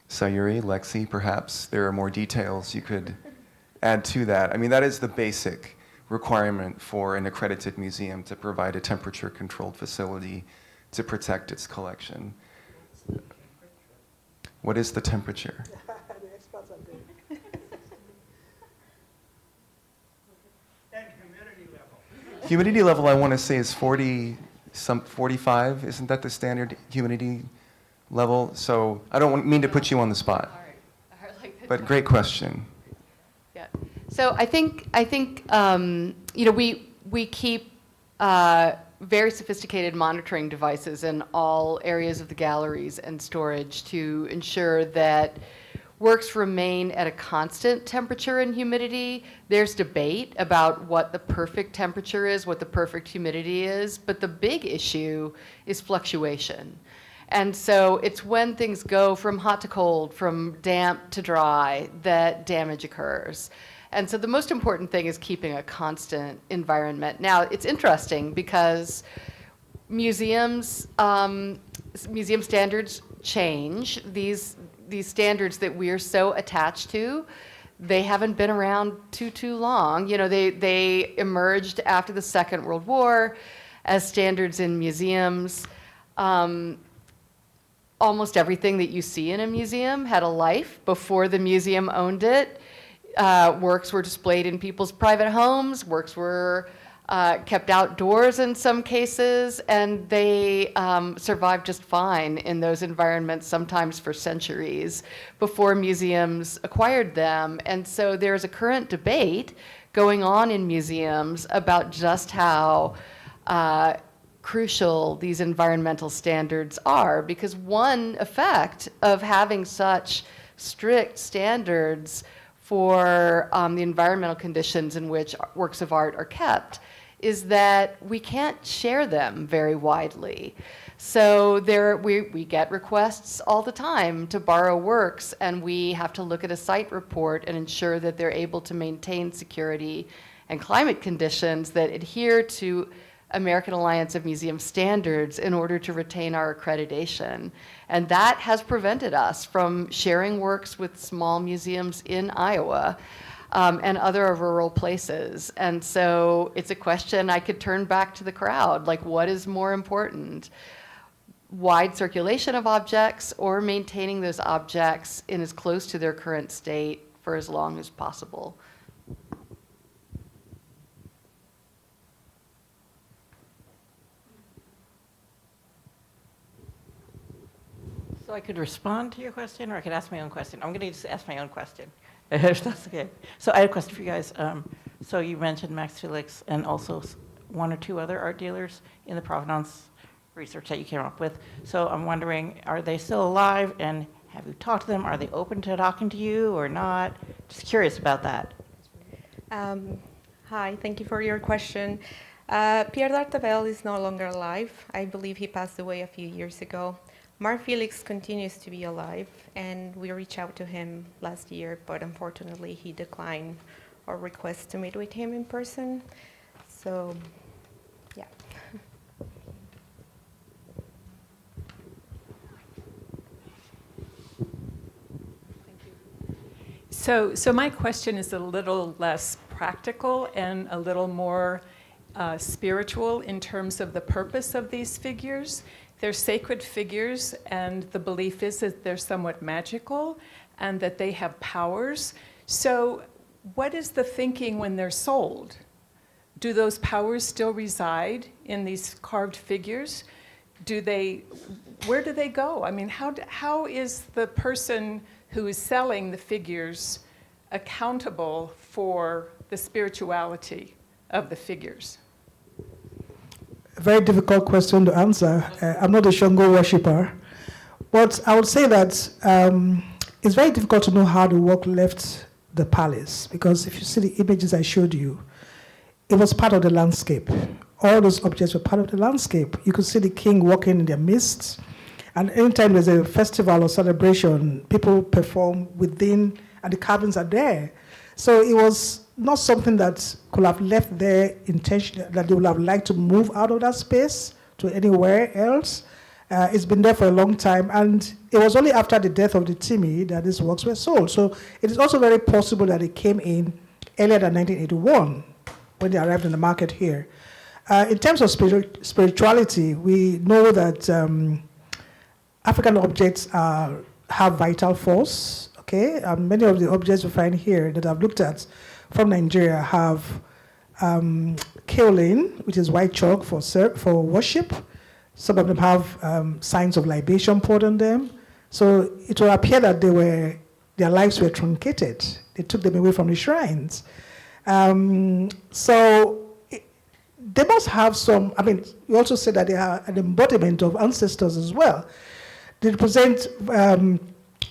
Sayuri, Lexi, perhaps there are more details you could add to that. I mean, that is the basic requirement for an accredited museum, to provide a temperature-controlled facility to protect its collection. What is the temperature? The experts are there. And humidity level. Humidity level, I want to say, is 45. Isn't that the standard humidity level? So I don't mean to put you on the spot. All right. I like that. But great question. Yeah. So I think we keep very sophisticated monitoring devices in all areas of the galleries and storage to ensure that works remain at a constant temperature and humidity. There's debate about what the perfect temperature is, what the perfect humidity is, but the big issue is fluctuation. And so it's when things go from hot to cold, from damp to dry, that damage occurs. And so the most important thing is keeping a constant environment. Now, it's interesting because museum standards change. These standards that we're so attached to, they haven't been around too long. You know, they emerged after the Second World War as standards in museums. Almost everything that you see in a museum had a life before the museum owned it. Works were displayed in people's private homes. Works were kept outdoors in some cases, and they survived just fine in those environments, sometimes for centuries, before museums acquired them. And so there's a current debate going on in museums about just how crucial these environmental standards are, because one effect of having such strict standards for the environmental conditions in which works of art are kept is that we can't share them very widely. So we get requests all the time to borrow works, and we have to look at a site report and ensure that they're able to maintain security and climate conditions that adhere to American Alliance of Museum standards in order to retain our accreditation. And that has prevented us from sharing works with small museums in Iowa and other rural places. And so it's a question I could turn back to the crowd, like, what is more important? Wide circulation of objects or maintaining those objects in as close to their current state for as long as possible? So I could respond to your question, or I could ask my own question. I'm going to just ask my own question, if that's okay. So I had a question for you guys. So you mentioned Max Felix and also one or two other art dealers in the Provenance research that you came up with. So I'm wondering, are they still alive, and have you talked to them? Are they open to talking to you or not? Just curious about that. Hi, thank you for your question. Pierre d'Artabel is no longer alive. I believe he passed away a few years ago. Marc Felix continues to be alive, and we reached out to him last year, but unfortunately he declined our request to meet with him in person. So, yeah. So my question is a little less practical and a little more spiritual in terms of the purpose of these figures. They're sacred figures, and the belief is that they're somewhat magical and that they have powers. So what is the thinking when they're sold? Do those powers still reside in these carved figures? Where do they go? I mean, how is the person who is selling the figures accountable for the spirituality of the figures? A very difficult question to answer. I'm not a Shango worshipper, but I would say that it's very difficult to know how the work left the palace, because if you see the images I showed you, it was part of the landscape. All those objects were part of the landscape. You could see the king walking in their midst, and anytime there's a festival or celebration, people perform within, and the carvings are there. So it was not something that could have left there intentionally, that they would have liked to move out of that space to anywhere else. It's been there for a long time, and it was only after the death of the Timmy that these works were sold. So it is also very possible that it came in earlier than 1981 when they arrived in the market here. In terms of spirituality, we know that African objects have vital force. Okay, many of the objects we find here that I've looked at from Nigeria have kaolin, which is white chalk for worship. Some of them have signs of libation poured on them. So it will appear that their lives were truncated. They took them away from the shrines. So they must have some, I mean, you also said that they are an embodiment of ancestors as well. They represent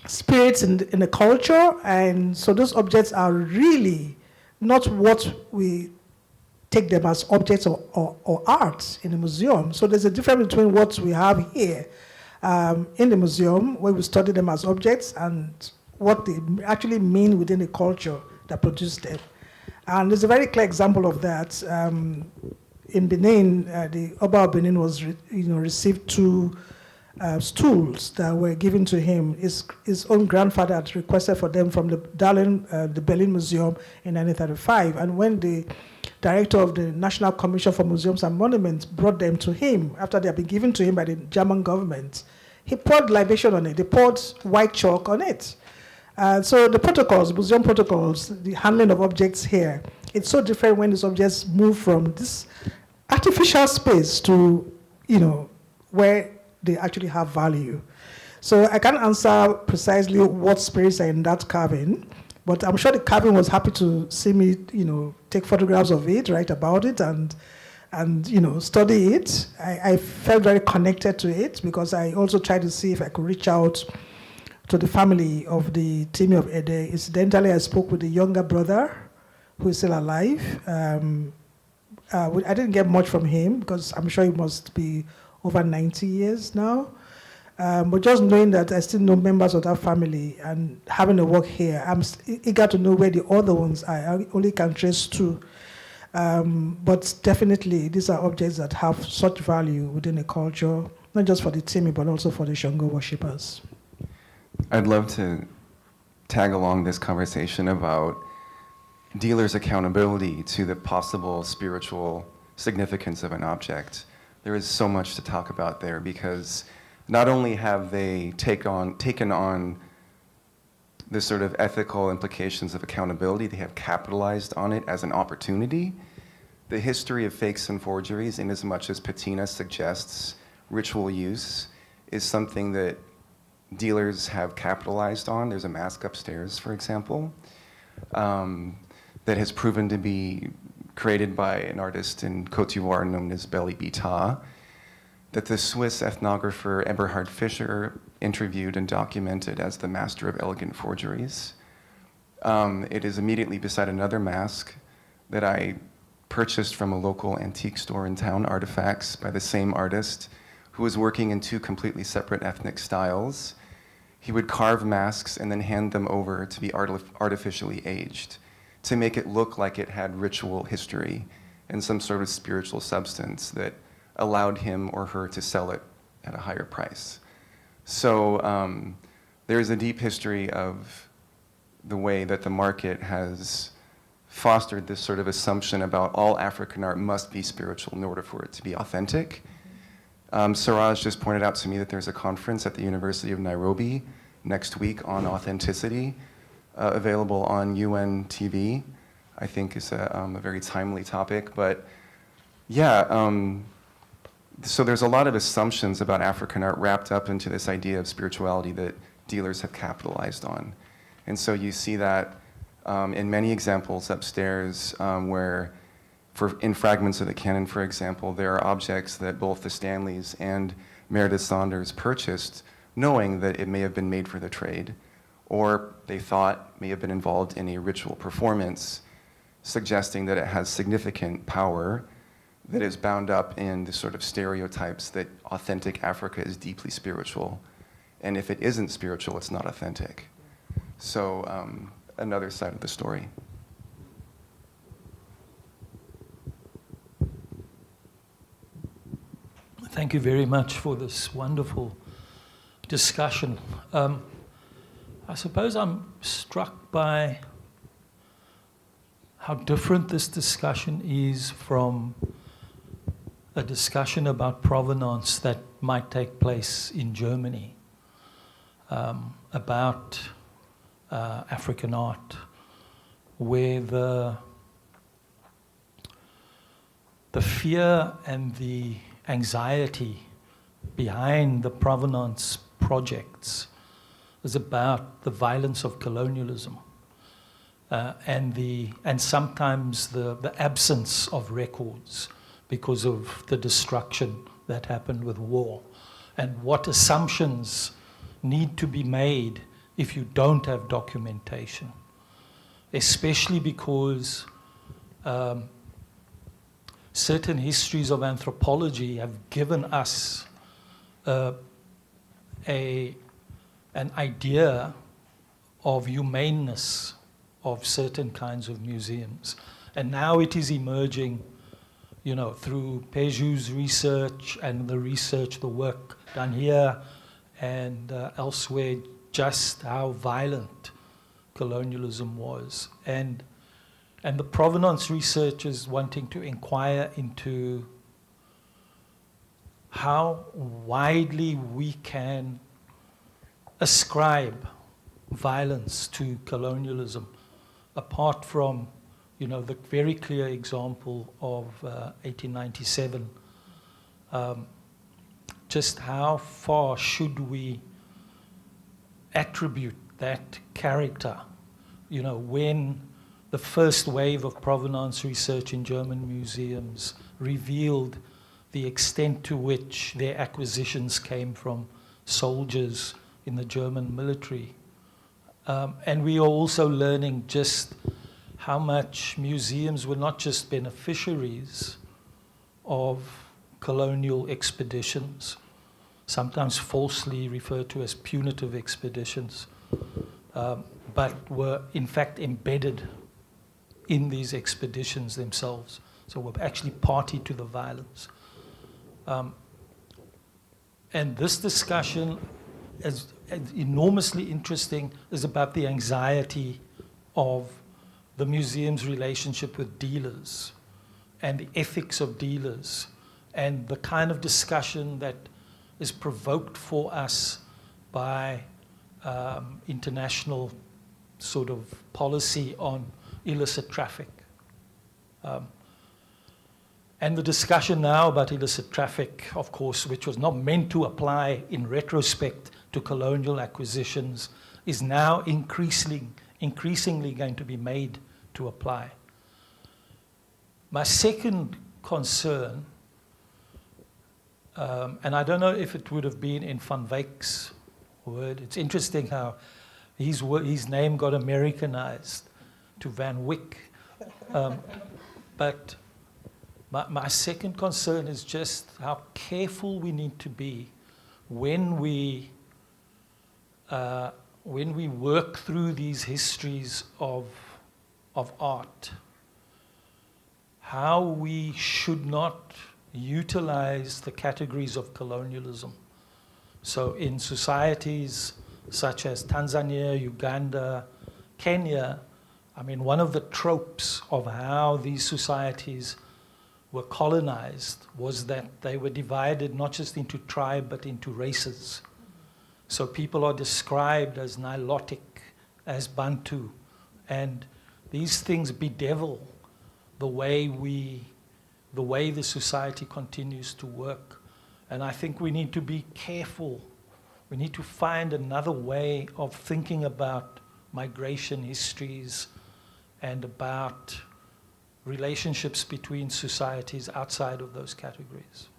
spirits in the culture, and so those objects are really not what we take them as objects or art in the museum. So there's a difference between what we have here in the museum, where we study them as objects, and what they actually mean within the culture that produced them. And there's a very clear example of that. In Benin, the Oba of Benin received 2 stools that were given to him. His own grandfather had requested for them from the Berlin Museum in 1935. And when the director of the National Commission for Museums and Monuments brought them to him, after they had been given to him by the German government, he poured libation on it. They poured white chalk on it. So the protocols, museum protocols, the handling of objects here, it's so different when these objects move from this artificial space to, where they actually have value. So I can't answer precisely what spirits are in that carving, but I'm sure the carving was happy to see me, take photographs of it, write about it, and study it. I felt very connected to it because I also tried to see if I could reach out to the family of the Timi of Ede. Incidentally, I spoke with the younger brother who is still alive. I didn't get much from him because I'm sure he must be over 90 years now. But just knowing that I still know members of that family and having a work here, I'm eager to know where the other ones are. I only can trace 2. But definitely, these are objects that have such value within a culture, not just for the Timi, but also for the Shango worshippers. I'd love to tag along this conversation about dealers' accountability to the possible spiritual significance of an object. There is so much to talk about there because not only have they taken on the sort of ethical implications of accountability, they have capitalized on it as an opportunity. The history of fakes and forgeries, in as much as patina suggests ritual use, is something that dealers have capitalized on. There's a mask upstairs, for example, that has proven to be created by an artist in Côte d'Ivoire known as Belly Bita, that the Swiss ethnographer Eberhard Fischer interviewed and documented as the master of elegant forgeries. It is immediately beside another mask that I purchased from a local antique store in town, Artifacts, by the same artist, who was working in 2 completely separate ethnic styles. He would carve masks and then hand them over to be artificially aged to make it look like it had ritual history and some sort of spiritual substance that allowed him or her to sell it at a higher price. So there's a deep history of the way that the market has fostered this sort of assumption about all African art must be spiritual in order for it to be authentic. Siraj just pointed out to me that there's a conference at the University of Nairobi next week on authenticity, available on UN TV. I think is a very timely topic. But yeah, so there's a lot of assumptions about African art wrapped up into this idea of spirituality that dealers have capitalized on. And so you see that in many examples upstairs where in fragments of the canon, for example, there are objects that both the Stanleys and Meredith Saunders purchased knowing that it may have been made for the trade, or they thought may have been involved in a ritual performance, suggesting that it has significant power that is bound up in the sort of stereotypes that authentic Africa is deeply spiritual. And if it isn't spiritual, it's not authentic. So another side of the story. Thank you very much for this wonderful discussion. I suppose I'm struck by how different this discussion is from a discussion about provenance that might take place in Germany, about African art, where the fear and the anxiety behind the provenance projects is about the violence of colonialism and sometimes the absence of records because of the destruction that happened with war, and what assumptions need to be made if you don't have documentation, especially because certain histories of anthropology have given us an idea of humaneness of certain kinds of museums. And now it is emerging, through Peju's research and the work done here and elsewhere, just how violent colonialism was. And the provenance research is wanting to inquire into how widely we can ascribe violence to colonialism, apart from, the very clear example of 1897. Just how far should we attribute that character? When the first wave of provenance research in German museums revealed the extent to which their acquisitions came from soldiers in the German military. And we are also learning just how much museums were not just beneficiaries of colonial expeditions, sometimes falsely referred to as punitive expeditions, but were in fact embedded in these expeditions themselves. So were actually party to the violence. And this discussion, as enormously interesting, is about the anxiety of the museum's relationship with dealers and the ethics of dealers and the kind of discussion that is provoked for us by international sort of policy on illicit traffic. And the discussion now about illicit traffic, of course, which was not meant to apply in retrospect to colonial acquisitions, is now increasingly going to be made to apply. My second concern, and I don't know if it would have been in Van Wyck's word, it's interesting how his name got Americanized to Van Wyck. But my second concern is just how careful we need to be when we work through these histories of art, how we should not utilize the categories of colonialism. So in societies such as Tanzania, Uganda, Kenya, one of the tropes of how these societies were colonized was that they were divided not just into tribe but into races. So people are described as Nilotic, as Bantu, and these things bedevil the way the society continues to work. And I think we need to be careful. We need to find another way of thinking about migration histories and about relationships between societies outside of those categories.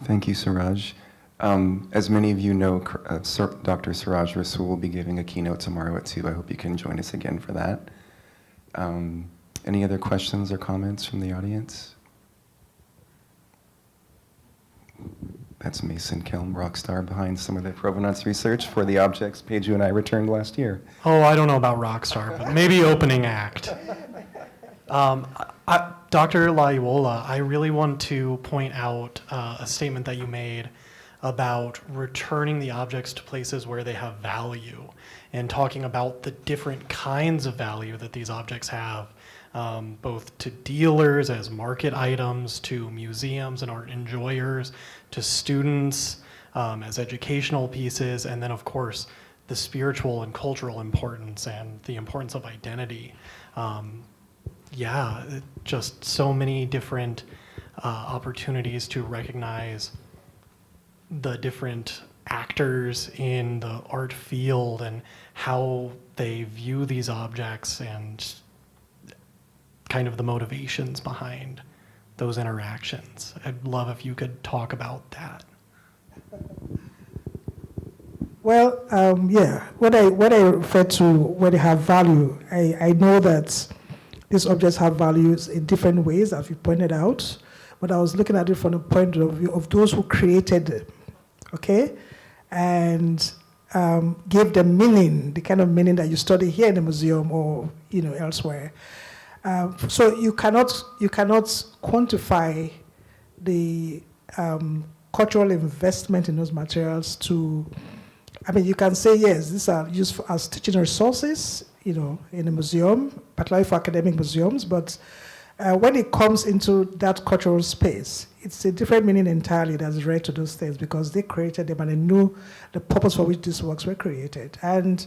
Thank you, Suraj. As many of you know, Dr. Suraj Rasool will be giving a keynote tomorrow at 2. I hope you can join us again for that. Any other questions or comments from the audience? That's Mason Kelm, rock star behind some of the provenance research for the objects Peju and I returned last year. Oh, I don't know about rock star, but maybe opening act. Dr. Layiwola, I really want to point out a statement that you made about returning the objects to places where they have value and talking about the different kinds of value that these objects have, both to dealers as market items, to museums and art enjoyers, to students as educational pieces, and then of course the spiritual and cultural importance and the importance of identity. Just so many different opportunities to recognize the different actors in the art field and how they view these objects and kind of the motivations behind those interactions. I'd love if you could talk about that. Well, yeah, when I refer to when they have value, I know that these objects have values in different ways, as you pointed out, but I was looking at it from the point of view of those who created them, okay? And gave them meaning, the kind of meaning that you study here in the museum or elsewhere. So you cannot quantify the cultural investment in those materials to. I mean, you can say yes, these are used as teaching resources, in a museum, particularly for academic museums. But when it comes into that cultural space, it's a different meaning entirely that's read to those things because they created them and they knew the purpose for which these works were created. And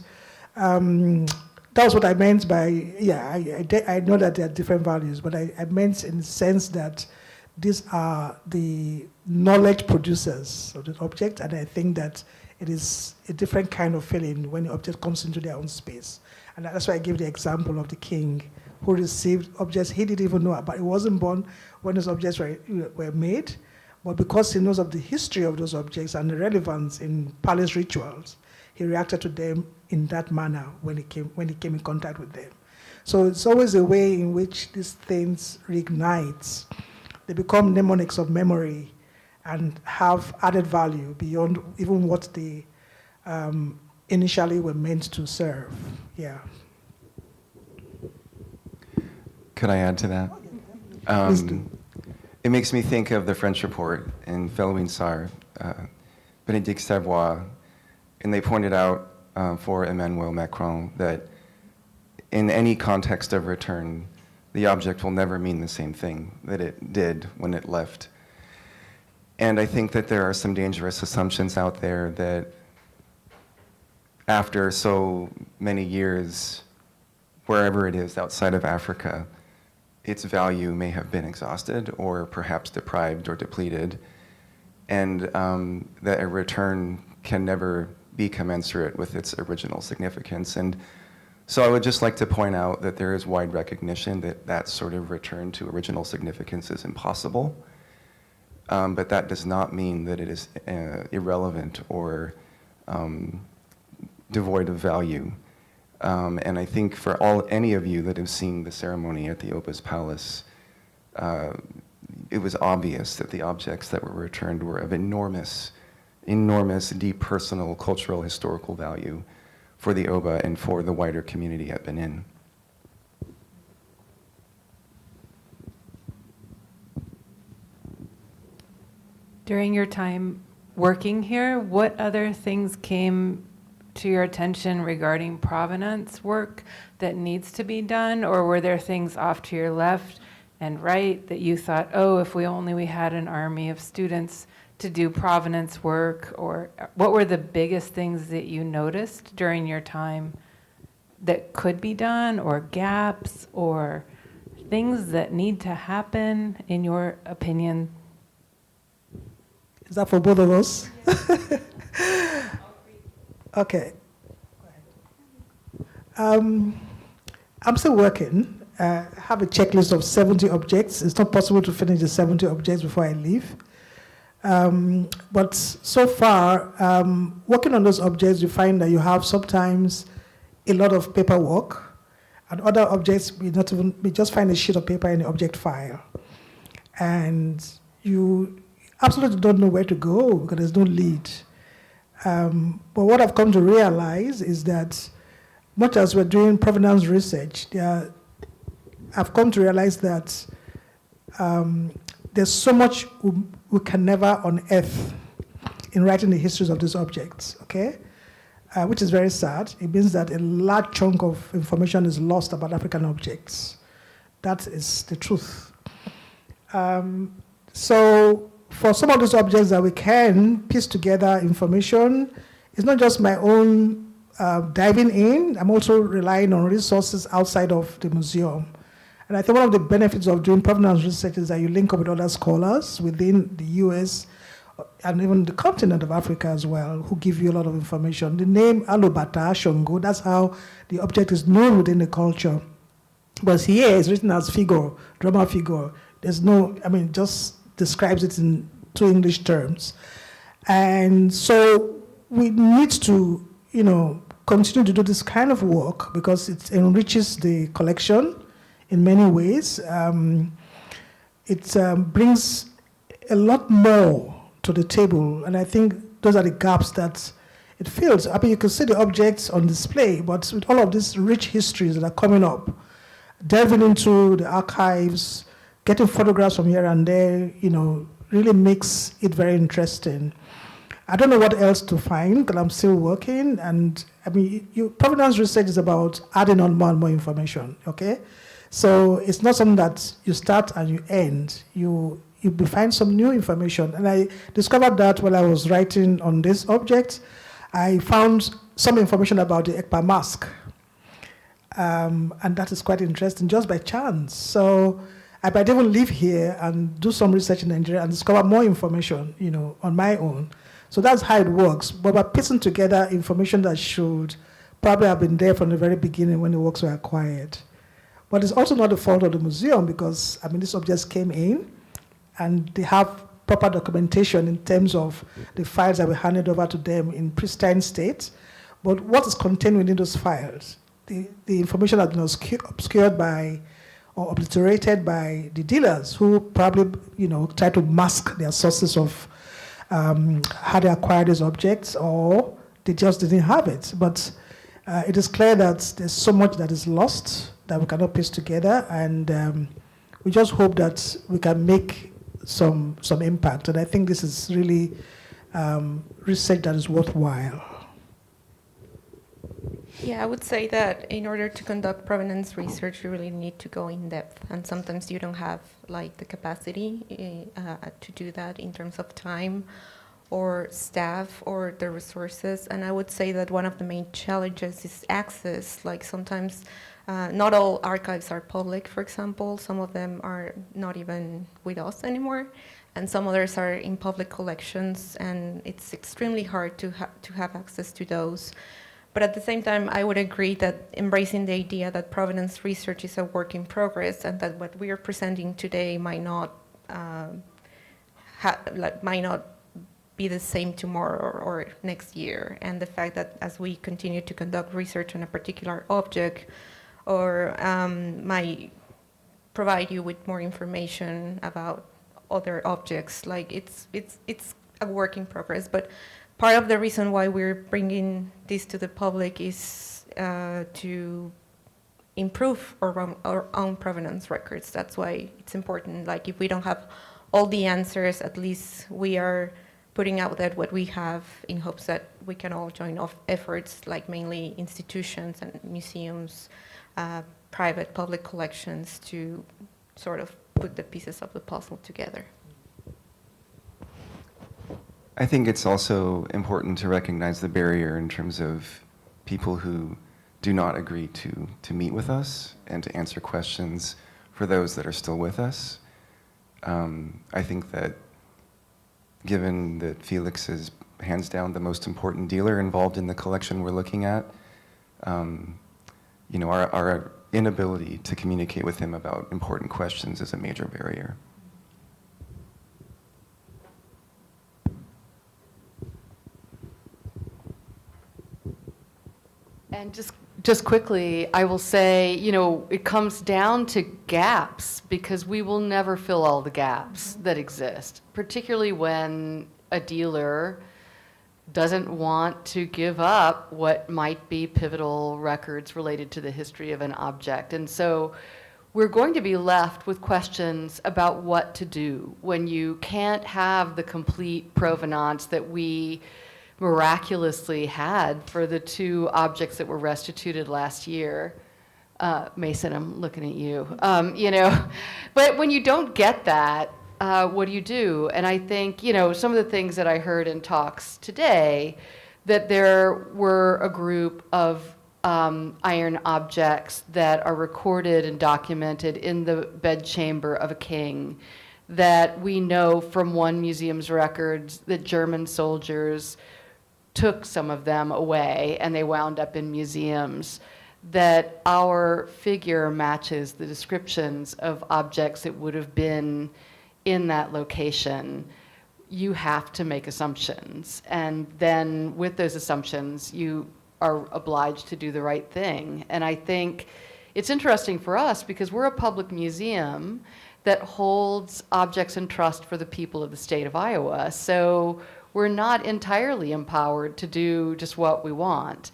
that was what I meant by, I know that there are different values, but I meant in the sense that these are the knowledge producers of the object, and I think that it is a different kind of feeling when the object comes into their own space. And that's why I gave the example of the king who received objects he didn't even know about. He wasn't born when those objects were made, but because he knows of the history of those objects and the relevance in palace rituals, he reacted to them in that manner when he came in contact with them. So it's always a way in which these things reignite. They become mnemonics of memory and have added value beyond even what they initially were meant to serve. Yeah. Could I add to that? Please do. It makes me think of the French report in Felwine Sarr, Benedict Savoy, and they pointed out for Emmanuel Macron that in any context of return, the object will never mean the same thing that it did when it left. And I think that there are some dangerous assumptions out there that after so many years, wherever it is outside of Africa, its value may have been exhausted or perhaps deprived or depleted, and that a return can never be commensurate with its original significance. And so I would just like to point out that there is wide recognition that that sort of return to original significance is impossible, but that does not mean that it is irrelevant or devoid of value. And I think for any of you that have seen the ceremony at the Oba's Palace, it was obvious that the objects that were returned were of enormous, deep personal, cultural, historical value for the Oba and for the wider community at Benin. During your time working here, what other things came to your attention regarding provenance work that needs to be done? Or were there things off to your left and right that you thought, oh, if we had an army of students to do provenance work? Or what were the biggest things that you noticed during your time that could be done, or gaps, or things that need to happen, in your opinion? Is that for both of us? Okay. I'm still working. I have a checklist of 70 objects. It's not possible to finish the 70 objects before I leave. But so far, working on those objects, you find that you have sometimes a lot of paperwork, and other objects, we just find a sheet of paper in the object file. And you absolutely don't know where to go because there's no lead. But what I've come to realize is that much as we're doing provenance research, I've come to realize that there's so much we can never unearth in writing the histories of these objects, okay? Which is very sad. It means that a large chunk of information is lost about African objects. That is the truth. So for some of those objects that we can piece together information, it's not just my own diving in. I'm also relying on resources outside of the museum. And I think one of the benefits of doing provenance research is that you link up with other scholars within the US and even the continent of Africa as well, who give you a lot of information. The name Alobata, Shongo, that's how the object is known within the culture. But here it's written as figure, drama figure. There's no, I mean, just describes it in two English terms. And so we need to, continue to do this kind of work because it enriches the collection in many ways. It brings a lot more to the table, and I think those are the gaps that it fills. I mean, you can see the objects on display, but with all of these rich histories that are coming up, delving into the archives, getting photographs from here and there, really makes it very interesting. I don't know what else to find because I'm still working, and I mean, Provenance research is about adding on more and more information, okay? So it's not something that you start and you end. You find some new information, and I discovered that when I was writing on this object, I found some information about the ECPA mask, and that is quite interesting just by chance. So I might even live here and do some research in Nigeria and discover more information, on my own. So that's how it works. But we're piecing together information that should probably have been there from the very beginning when the works were acquired. But it's also not the fault of the museum because, I mean, these objects came in and they have proper documentation in terms of the files that were handed over to them in pristine state. But what is contained within those files? The information has been obscured by or obliterated by the dealers who probably, try to mask their sources of how they acquired these objects, or they just didn't have it. But it is clear that there's so much that is lost that we cannot piece together, and we just hope that we can make some impact. And I think this is really research that is worthwhile. Yeah, I would say that in order to conduct provenance research, you really need to go in depth, and sometimes you don't have the capacity to do that in terms of time or staff or the resources. And I would say that one of the main challenges is access. Like sometimes not all archives are public, for example. Some of them are not even with us anymore, and some others are in public collections, and it's extremely hard to have access to those. But at the same time, I would agree that embracing the idea that provenance research is a work in progress, and that what we are presenting today might not be the same tomorrow or next year. And the fact that as we continue to conduct research on a particular object, or might provide you with more information about other objects, it's a work in progress. But part of the reason why we're bringing this to the public is to improve our own provenance records. That's why it's important. Like, if we don't have all the answers, at least we are putting out there what we have in hopes that we can all join efforts, like mainly institutions and museums, private, public collections, to sort of put the pieces of the puzzle together. I think it's also important to recognize the barrier in terms of people who do not agree to meet with us and to answer questions for those that are still with us. I think that given that Felix is hands down the most important dealer involved in the collection we're looking at, our inability to communicate with him about important questions is a major barrier. And just quickly, I will say, it comes down to gaps, because we will never fill all the gaps that exist, particularly when a dealer doesn't want to give up what might be pivotal records related to the history of an object. And so we're going to be left with questions about what to do when you can't have the complete provenance that we miraculously had for the two objects that were restituted last year. Mason, I'm looking at you. But when you don't get that, what do? And I think, some of the things that I heard in talks today, that there were a group of iron objects that are recorded and documented in the bedchamber of a king, that we know from one museum's records that German soldiers took some of them away and they wound up in museums, that our figure matches the descriptions of objects that would have been in that location, you have to make assumptions. And then with those assumptions, you are obliged to do the right thing. And I think it's interesting for us because we're a public museum that holds objects in trust for the people of the state of Iowa. So we're not entirely empowered to do just what we want.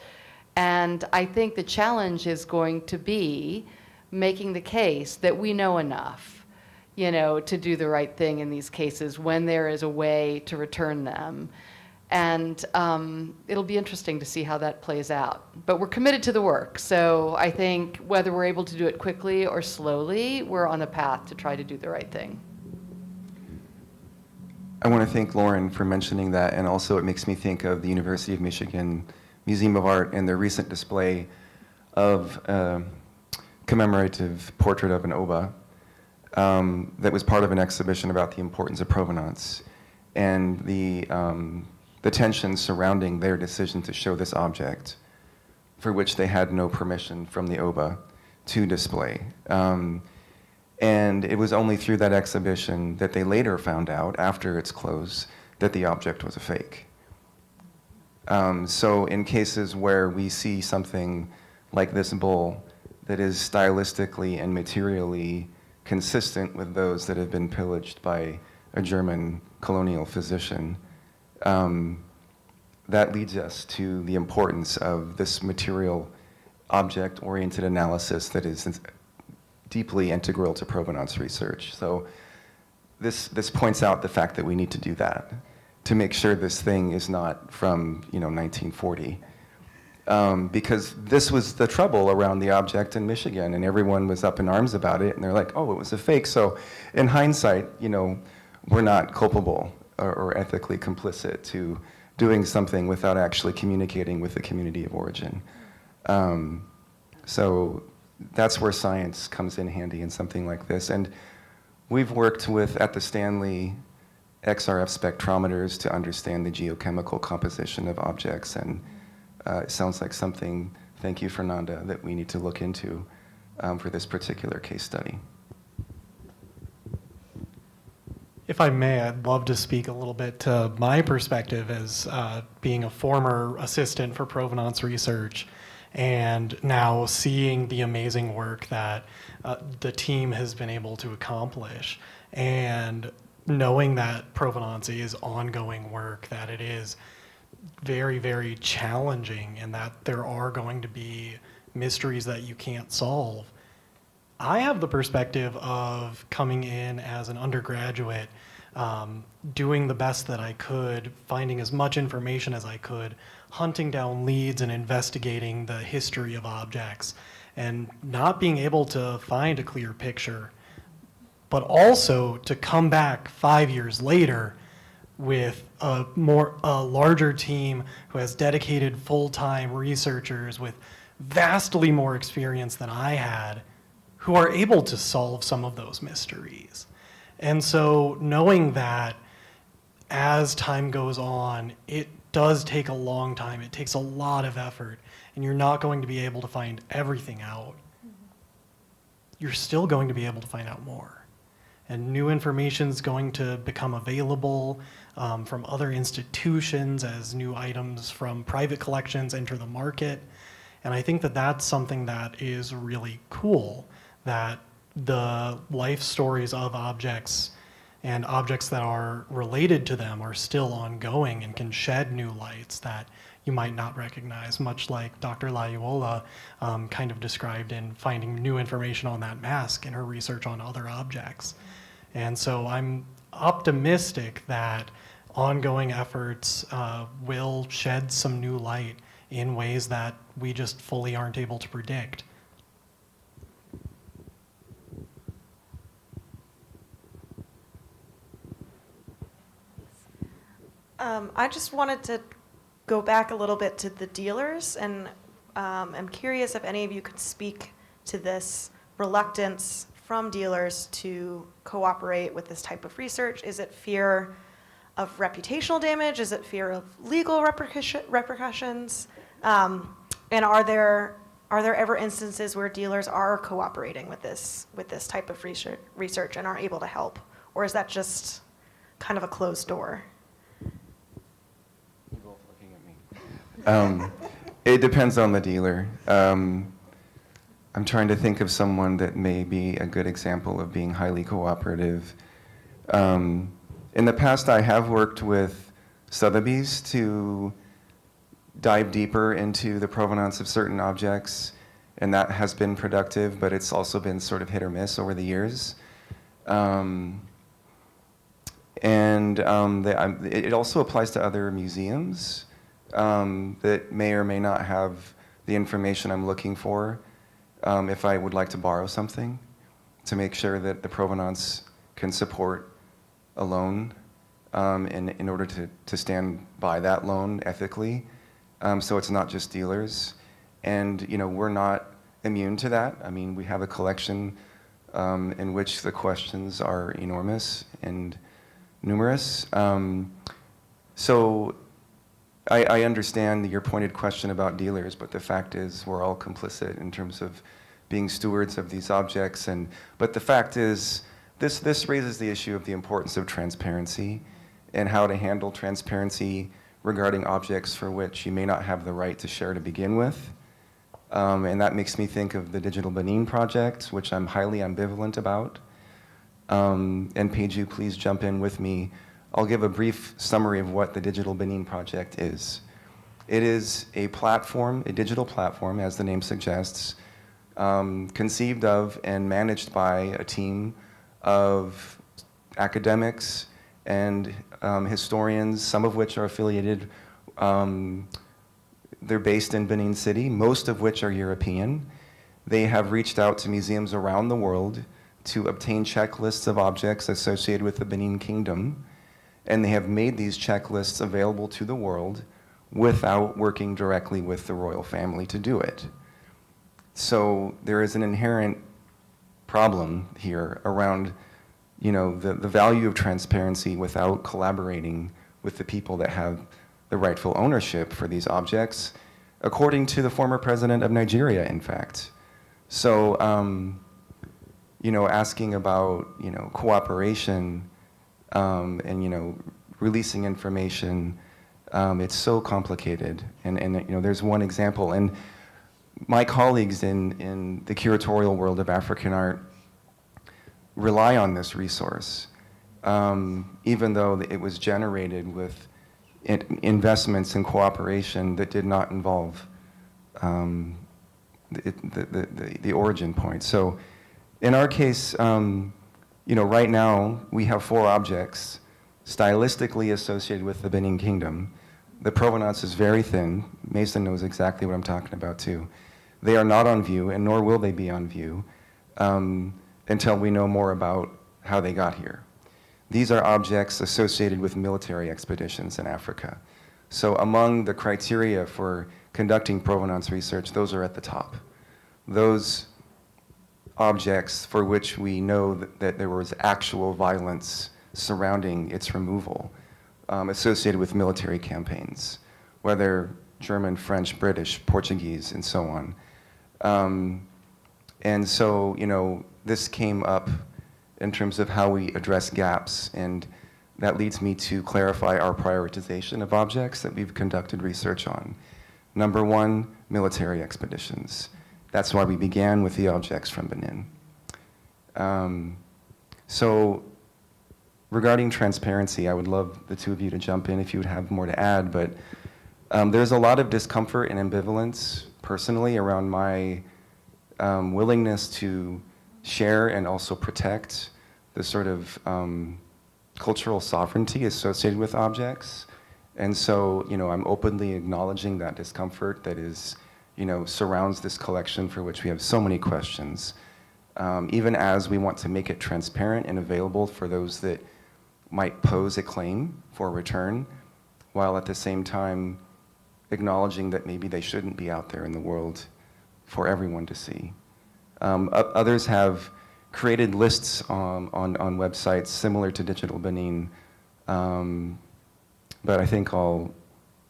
And I think the challenge is going to be making the case that we know enough, to do the right thing in these cases when there is a way to return them. And it'll be interesting to see how that plays out. But we're committed to the work. So I think whether we're able to do it quickly or slowly, we're on a path to try to do the right thing. I want to thank Lauren for mentioning that, and also it makes me think of the University of Michigan Museum of Art and their recent display of a commemorative portrait of an Oba that was part of an exhibition about the importance of provenance and the tension surrounding their decision to show this object, for which they had no permission from the Oba to display. And it was only through that exhibition that they later found out, after its close, that the object was a fake. So in cases where we see something like this bull that is stylistically and materially consistent with those that have been pillaged by a German colonial physician, that leads us to the importance of this material object-oriented analysis that is deeply integral to provenance research. So this points out the fact that we need to do that to make sure this thing is not from 1940. Because this was the trouble around the object in Michigan, and everyone was up in arms about it, and they're like, oh, it was a fake. So in hindsight, we're not culpable or ethically complicit to doing something without actually communicating with the community of origin. So that's where science comes in handy in something like this. And we've worked at the Stanley XRF spectrometers to understand the geochemical composition of objects, and it sounds like something, thank you, Fernanda, that we need to look into for this particular case study. If I may, I'd love to speak a little bit to my perspective as being a former assistant for Provenance Research, and now seeing the amazing work that the team has been able to accomplish, and knowing that provenance is ongoing work, that it is very, very challenging, and that there are going to be mysteries that you can't solve. I have the perspective of coming in as an undergraduate, doing the best that I could, finding as much information as I could, hunting down leads and investigating the history of objects, and not being able to find a clear picture, but also to come back 5 years later with a larger team who has dedicated full-time researchers with vastly more experience than I had, who are able to solve some of those mysteries. And so knowing that as time goes on, it does take a long time, it takes a lot of effort, and you're not going to be able to find everything out. You're still going to be able to find out more. And new information is going to become available from other institutions as new items from private collections enter the market. And I think that that's something that is really cool, that the life stories of objects and objects that are related to them are still ongoing and can shed new lights that you might not recognize, much like Dr. Layiwola kind of described in finding new information on that mask in her research on other objects. And so I'm optimistic that ongoing efforts will shed some new light in ways that we just fully aren't able to predict. I just wanted to go back a little bit to the dealers, and I'm curious if any of you could speak to this reluctance from dealers to cooperate with this type of research. Is it fear of reputational damage? Is it fear of legal repercussions? And are there are there ever instances where dealers are cooperating with this type of research and are able to help? Or is that just kind of a closed door? You're both looking at me. It depends on the dealer. I'm trying to think of someone that may be a good example of being highly cooperative. In the past, I have worked with Sotheby's to dive deeper into the provenance of certain objects, and that has been productive, but it's also been sort of hit or miss over the years. It also applies to other museums that may or may not have the information I'm looking for if I would like to borrow something, to make sure that the provenance can support a loan in order to stand by that loan ethically. So it's not just dealers. And we're not immune to that. I mean, we have a collection in which the questions are enormous and numerous. So I understand your pointed question about dealers, but the fact is we're all complicit in terms of being stewards of these objects. But the fact is, this raises the issue of the importance of transparency and how to handle transparency regarding objects for which you may not have the right to share to begin with. And that makes me think of the Digital Benin project, which I'm highly ambivalent about. And Peju, please jump in with me. I'll give a brief summary of what the Digital Benin project is. It is a platform, a digital platform, as the name suggests, conceived of and managed by a team of academics and historians, some of which are affiliated. They're based in Benin City, most of which are European. They have reached out to museums around the world to obtain checklists of objects associated with the Benin Kingdom, and they have made these checklists available to the world without working directly with the royal family to do it. So there is an inherent problem here around the value of transparency without collaborating with the people that have the rightful ownership for these objects, according to the former president of Nigeria, in fact. So, asking about, cooperation and, releasing information, it's so complicated. And there's one example. And my colleagues in the curatorial world of African art rely on this resource, even though it was generated with investments in cooperation that did not involve the origin point. So in our case, right now we have 4 objects stylistically associated with the Benin Kingdom. The provenance is very thin. Mason knows exactly what I'm talking about too. They are not on view, and nor will they be on view until we know more about how they got here. These are objects associated with military expeditions in Africa. So among the criteria for conducting provenance research, those are at the top. Those objects for which we know that there was actual violence surrounding its removal, associated with military campaigns, whether German, French, British, Portuguese, and so on. And so, this came up in terms of how we address gaps, and that leads me to clarify our prioritization of objects that we've conducted research on. Number 1, military expeditions. That's why we began with the objects from Benin. So regarding transparency, I would love the two of you to jump in if you would have more to add, but there's a lot of discomfort and ambivalence personally around my willingness to share and also protect the sort of cultural sovereignty associated with objects. And so, I'm openly acknowledging that discomfort that is, surrounds this collection for which we have so many questions, even as we want to make it transparent and available for those that might pose a claim for return, while at the same time acknowledging that maybe they shouldn't be out there in the world for everyone to see. Others have created lists on websites similar to Digital Benin, but I think I'll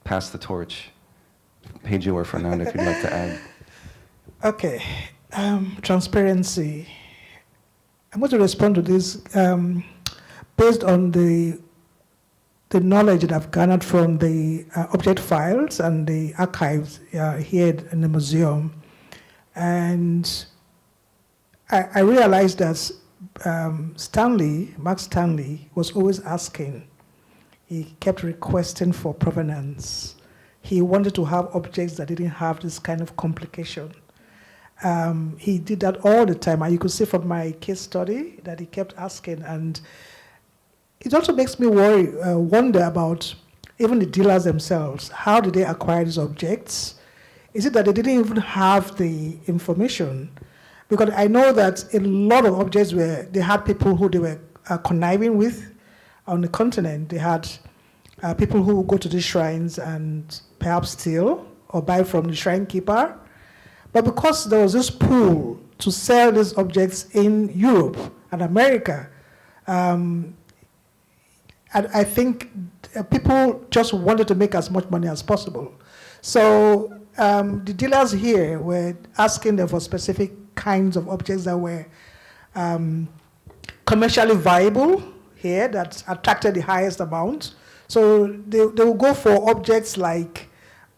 pass the torch. Peju or Fernanda, if you'd like to add. Okay, transparency. I'm going to respond to this based on the knowledge that I've garnered from the object files and the archives here in the museum. And I realized that Mark Stanley, was always asking. He kept requesting for provenance. He wanted to have objects that didn't have this kind of complication. He did that all the time, and you could see from my case study that he kept asking. And it also makes me wonder about even the dealers themselves. How did they acquire these objects? Is it that they didn't even have the information? Because I know that a lot of objects they had people who they were conniving with on the continent. They had people who go to the shrines and perhaps steal or buy from the shrine keeper. But because there was this pool to sell these objects in Europe and America, I think people just wanted to make as much money as possible. So the dealers here were asking them for specific kinds of objects that were commercially viable here, that attracted the highest amount. So they will go for objects like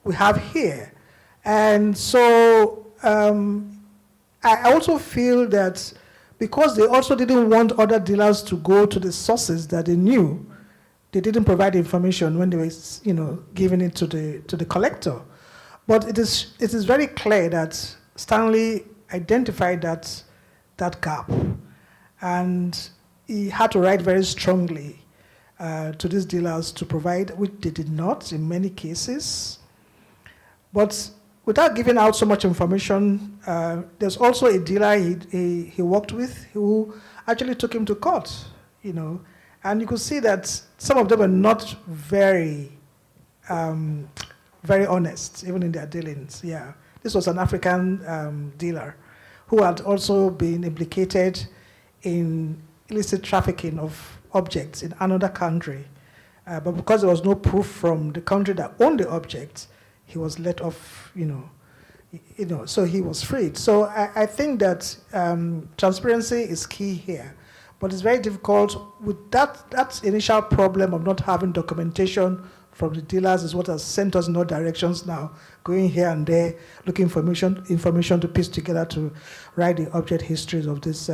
we have here. And so I also feel that because they also didn't want other dealers to go to the sources that they knew, they didn't provide information when they were, giving it to the collector. But it is very clear that Stanley identified that gap, and he had to write very strongly to these dealers to provide, which they did not in many cases. But without giving out so much information, there's also a dealer he worked with who actually took him to court, and you could see that some of them were not very, very honest, even in their dealings. Yeah, this was an African dealer who had also been implicated in illicit trafficking of objects in another country, but because there was no proof from the country that owned the objects, he was let off. So he was freed. So I think that transparency is key here. But it's very difficult with that initial problem of not having documentation from the dealers is what has sent us in all directions now, going here and there, looking for information to piece together to write the object histories of these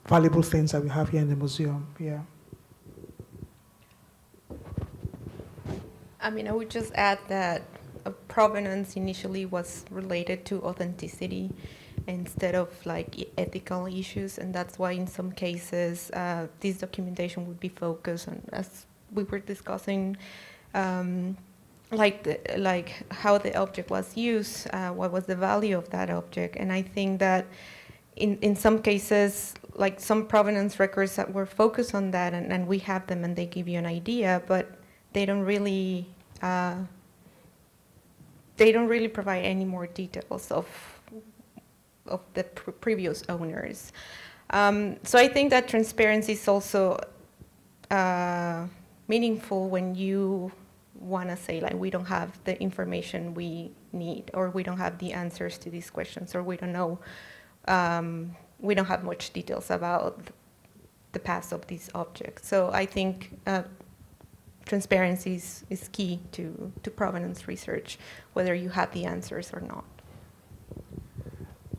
valuable things that we have here in the museum. Yeah. I would just add that provenance initially was related to authenticity instead of ethical issues, and that's why in some cases this documentation would be focused on, as we were discussing, like how the object was used, what was the value of that object. And I think that in some cases, like some provenance records that were focused on that, and we have them and they give you an idea, but they don't really provide any more details of the previous owners. So I think that transparency is also meaningful when you want to say, we don't have the information we need, or we don't have the answers to these questions, or we don't know, we don't have much details about the past of these objects. So I think transparency is key to provenance research, whether you have the answers or not.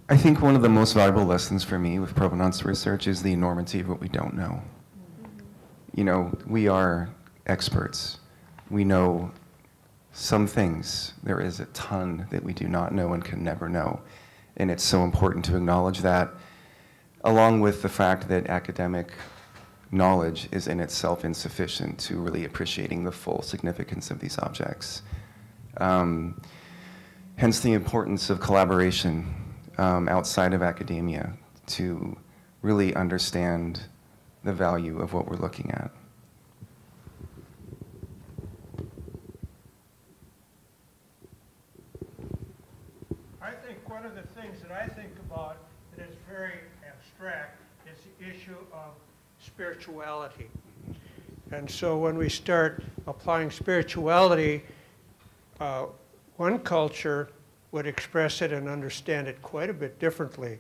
I think one of the most valuable lessons for me with provenance research is the enormity of what we don't know. We are experts. We know some things. There is a ton that we do not know and can never know. And it's so important to acknowledge that, along with the fact that academic knowledge is in itself insufficient to really appreciating the full significance of these objects. Hence the importance of collaboration outside of academia to really understand the value of what we're looking at. I think one of the things that I think about that is very abstract is the issue of spirituality. And so when we start applying spirituality, one culture would express it and understand it quite a bit differently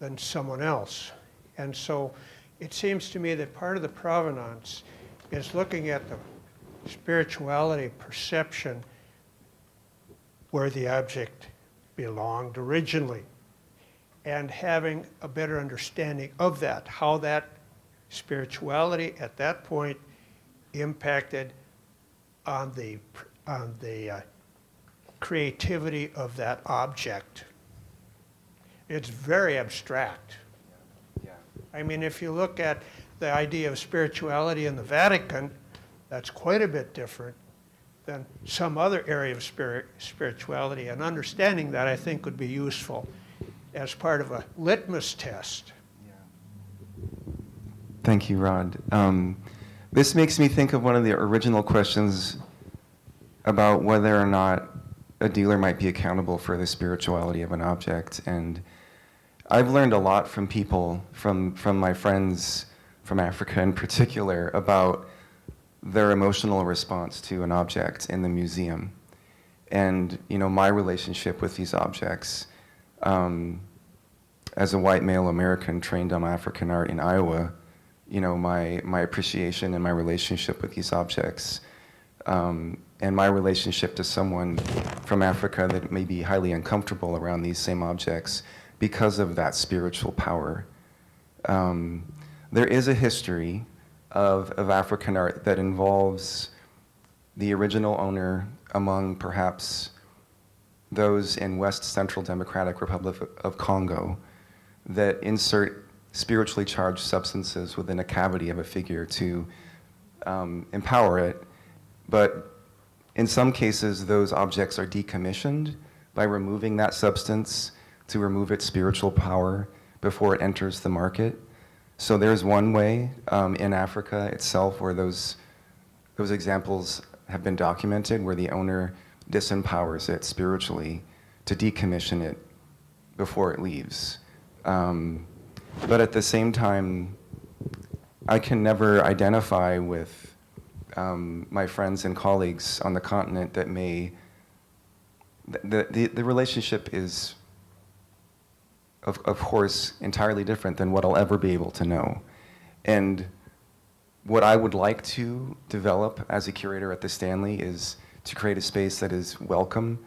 than someone else. And so it seems to me that part of the provenance is looking at the spirituality perception where the object belonged originally, and having a better understanding of that, how that spirituality at that point impacted on the creativity of that object. It's very abstract. Yeah. I mean, if you look at the idea of spirituality in the Vatican, that's quite a bit different than some other area of spirituality, and understanding that, I think, would be useful as part of a litmus test. Thank you, Rod. This makes me think of one of the original questions about whether or not a dealer might be accountable for the spirituality of an object. And I've learned a lot from people, from my friends from Africa in particular, about their emotional response to an object in the museum. And, you know, my relationship with these objects, as a white male American trained on African art in Iowa, you know, my appreciation and my relationship with these objects, and my relationship to someone from Africa that may be highly uncomfortable around these same objects because of that spiritual power. There is a history of African art that involves the original owner among perhaps those in West Central Democratic Republic of Congo that insert spiritually charged substances within a cavity of a figure to empower it. But in some cases, those objects are decommissioned by removing that substance to remove its spiritual power before it enters the market. So there's one way in Africa itself where those examples have been documented, where the owner disempowers it spiritually to decommission it before it leaves. But at the same time, I can never identify with my friends and colleagues on the continent that may, the relationship is, of course, entirely different than what I'll ever be able to know. And what I would like to develop as a curator at the Stanley is to create a space that is welcome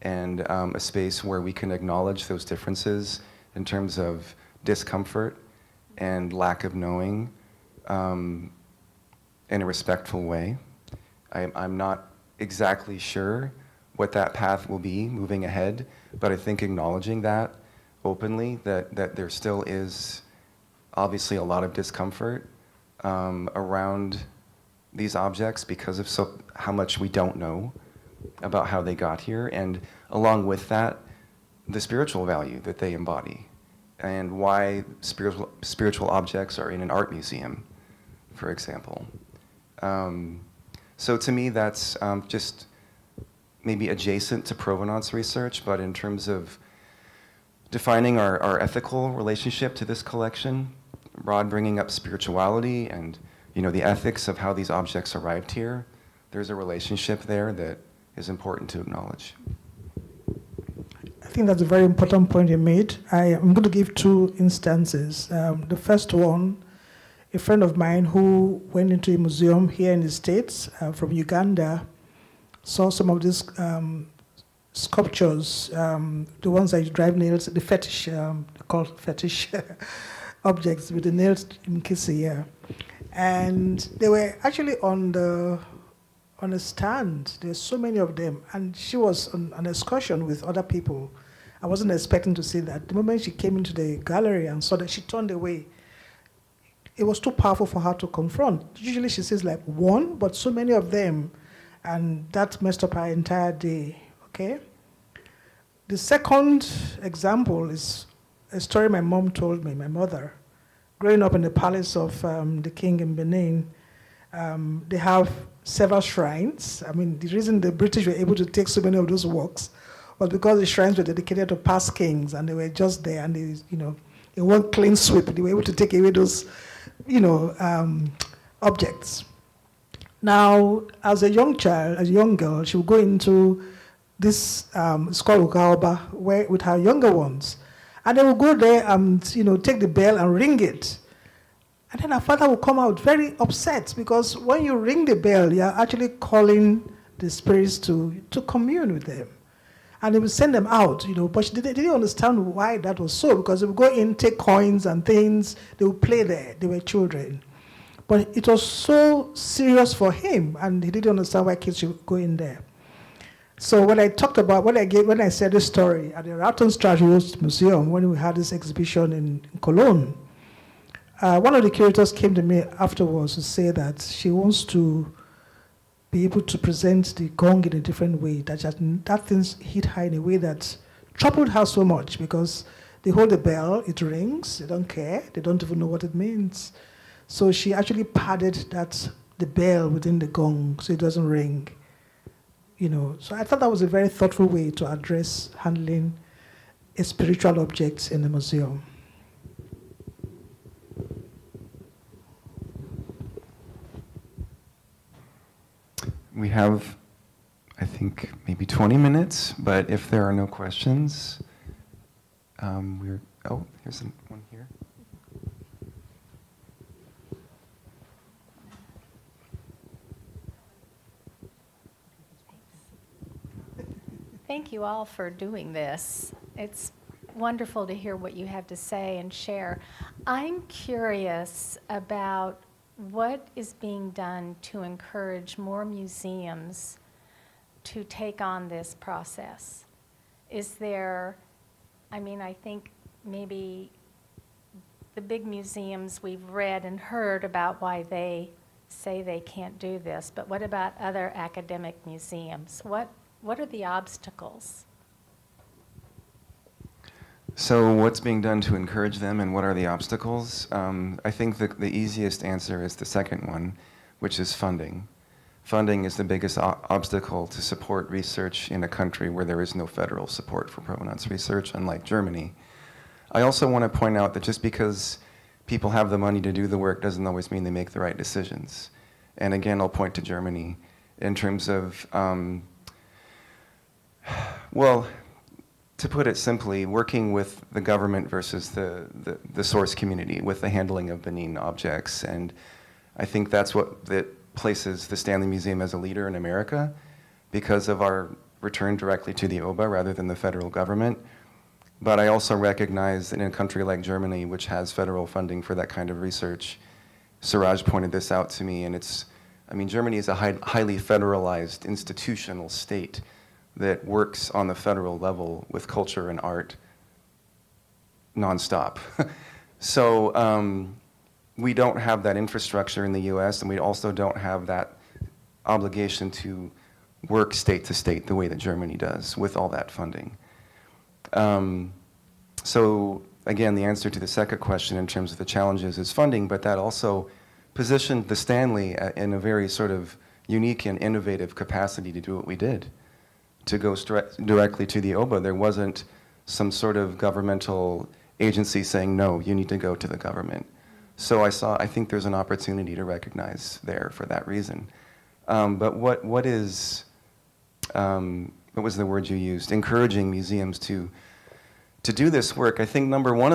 and a space where we can acknowledge those differences in terms of discomfort and lack of knowing in a respectful way. I'm not exactly sure what that path will be moving ahead, but I think acknowledging that openly, that there still is obviously a lot of discomfort around these objects because of how much we don't know about how they got here, and along with that, the spiritual value that they embody, and why spiritual objects are in an art museum, for example. So to me, that's just maybe adjacent to provenance research, but in terms of defining our ethical relationship to this collection, Rod bringing up spirituality and, you know, the ethics of how these objects arrived here, there's a relationship there that is important to acknowledge. I think that's a very important point you made. I'm going to give two instances. The first one, a friend of mine who went into a museum here in the States from Uganda saw some of these sculptures, the ones that you drive nails, the fetish, called fetish objects with the nails in kissy, yeah. And they were actually on a stand. There's so many of them. And she was on an excursion with other people. I wasn't expecting to see that. The moment she came into the gallery and saw that, she turned away. It was too powerful for her to confront. Usually she sees like one, but so many of them, and that messed up her entire day, okay? The second example is a story my mom told me, my mother. Growing up in the palace of the king in Benin, they have several shrines. I mean, the reason the British were able to take so many of those works was because the shrines were dedicated to past kings, and they were just there, and they, you know, in one clean sweep, they were able to take away those, you know, objects. Now, as a young child, as a young girl, she would go into this, it's called Ugaoba, where with her younger ones. And they will go there and, take the bell and ring it. And then her father will come out very upset because when you ring the bell, you're actually calling the spirits to commune with them. And they will send them out, but they didn't understand why that was so, because they would go in, take coins and things, they would play there, they were children. But it was so serious for him, and he didn't understand why kids should go in there. So when I said this story at the Ralton Strategies Museum, when we had this exhibition in Cologne, one of the curators came to me afterwards to say that she wants to be able to present the gong in a different way, that things hit her in a way that troubled her so much, because they hold the bell, it rings, they don't care, they don't even know what it means. So she actually padded the bell within the gong so it doesn't ring. So I thought that was a very thoughtful way to address handling a spiritual objects in the museum. We have, I think, maybe 20 minutes, but if there are no questions, here's one here. Thank you all for doing this. It's wonderful to hear what you have to say and share. I'm curious about what is being done to encourage more museums to take on this process. Is there, I think maybe the big museums, we've read and heard about why they say they can't do this, but what about other academic museums? What are the obstacles? So what's being done to encourage them, and what are the obstacles? I think the easiest answer is the second one, which is funding. Funding is the biggest obstacle to support research in a country where there is no federal support for provenance research, unlike Germany. I also want to point out that just because people have the money to do the work doesn't always mean they make the right decisions. And again, I'll point to Germany in terms of, to put it simply, working with the government versus the source community with the handling of Benin objects. And I think that's that places the Stanley Museum as a leader in America, because of our return directly to the OBA rather than the federal government. But I also recognize that in a country like Germany, which has federal funding for that kind of research, Suraj pointed this out to me, and Germany is a highly federalized institutional state that works on the federal level with culture and art nonstop. So we don't have that infrastructure in the US, and we also don't have that obligation to work state to state the way that Germany does with all that funding. So again, the answer to the second question in terms of the challenges is funding, but that also positioned the Stanley in a very sort of unique and innovative capacity to do what we did, to go directly to the OBA. There wasn't some sort of governmental agency saying, no, you need to go to the government. So I think there's an opportunity to recognize there for that reason. But what was the word you used? Encouraging museums to do this work. I think number one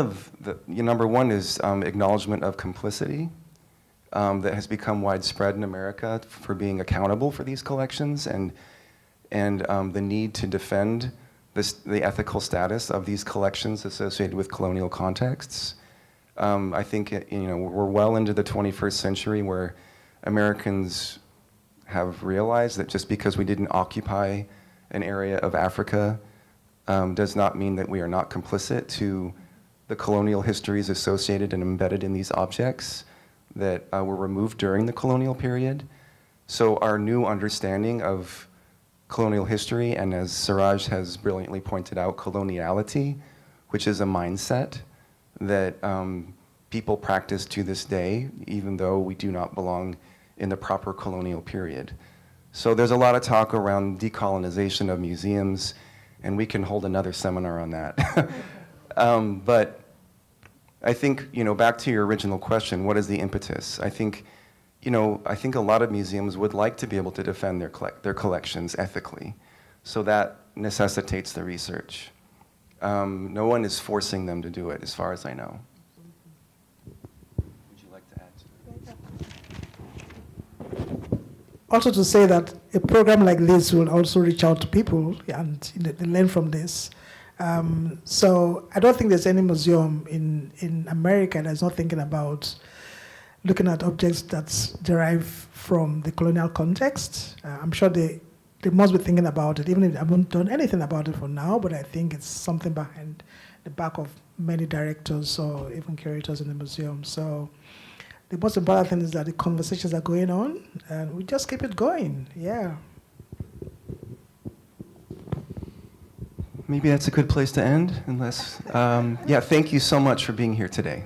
is acknowledgement of complicity that has become widespread in America for being accountable for these collections, and the need to defend the ethical status of these collections associated with colonial contexts. I think we're well into the 21st century where Americans have realized that just because we didn't occupy an area of Africa does not mean that we are not complicit to the colonial histories associated and embedded in these objects that were removed during the colonial period. So our new understanding of colonial history, and as Suraj has brilliantly pointed out, coloniality, which is a mindset that people practice to this day, even though we do not belong in the proper colonial period. So there's a lot of talk around decolonization of museums, and we can hold another seminar on that. But I think, back to your original question, what is the impetus? I think a lot of museums would like to be able to defend their collections ethically. So that necessitates the research. No one is forcing them to do it, as far as I know. Would you like to add to that? Also to say that a program like this will also reach out to people and learn from this. So I don't think there's any museum in America that's not thinking about looking at objects that's derived from the colonial context. I'm sure they must be thinking about it, even if they haven't done anything about it for now, but I think it's something behind the back of many directors or even curators in the museum. So the most important thing is that the conversations are going on, and we just keep it going, yeah. Maybe that's a good place to end, unless, yeah, thank you so much for being here today.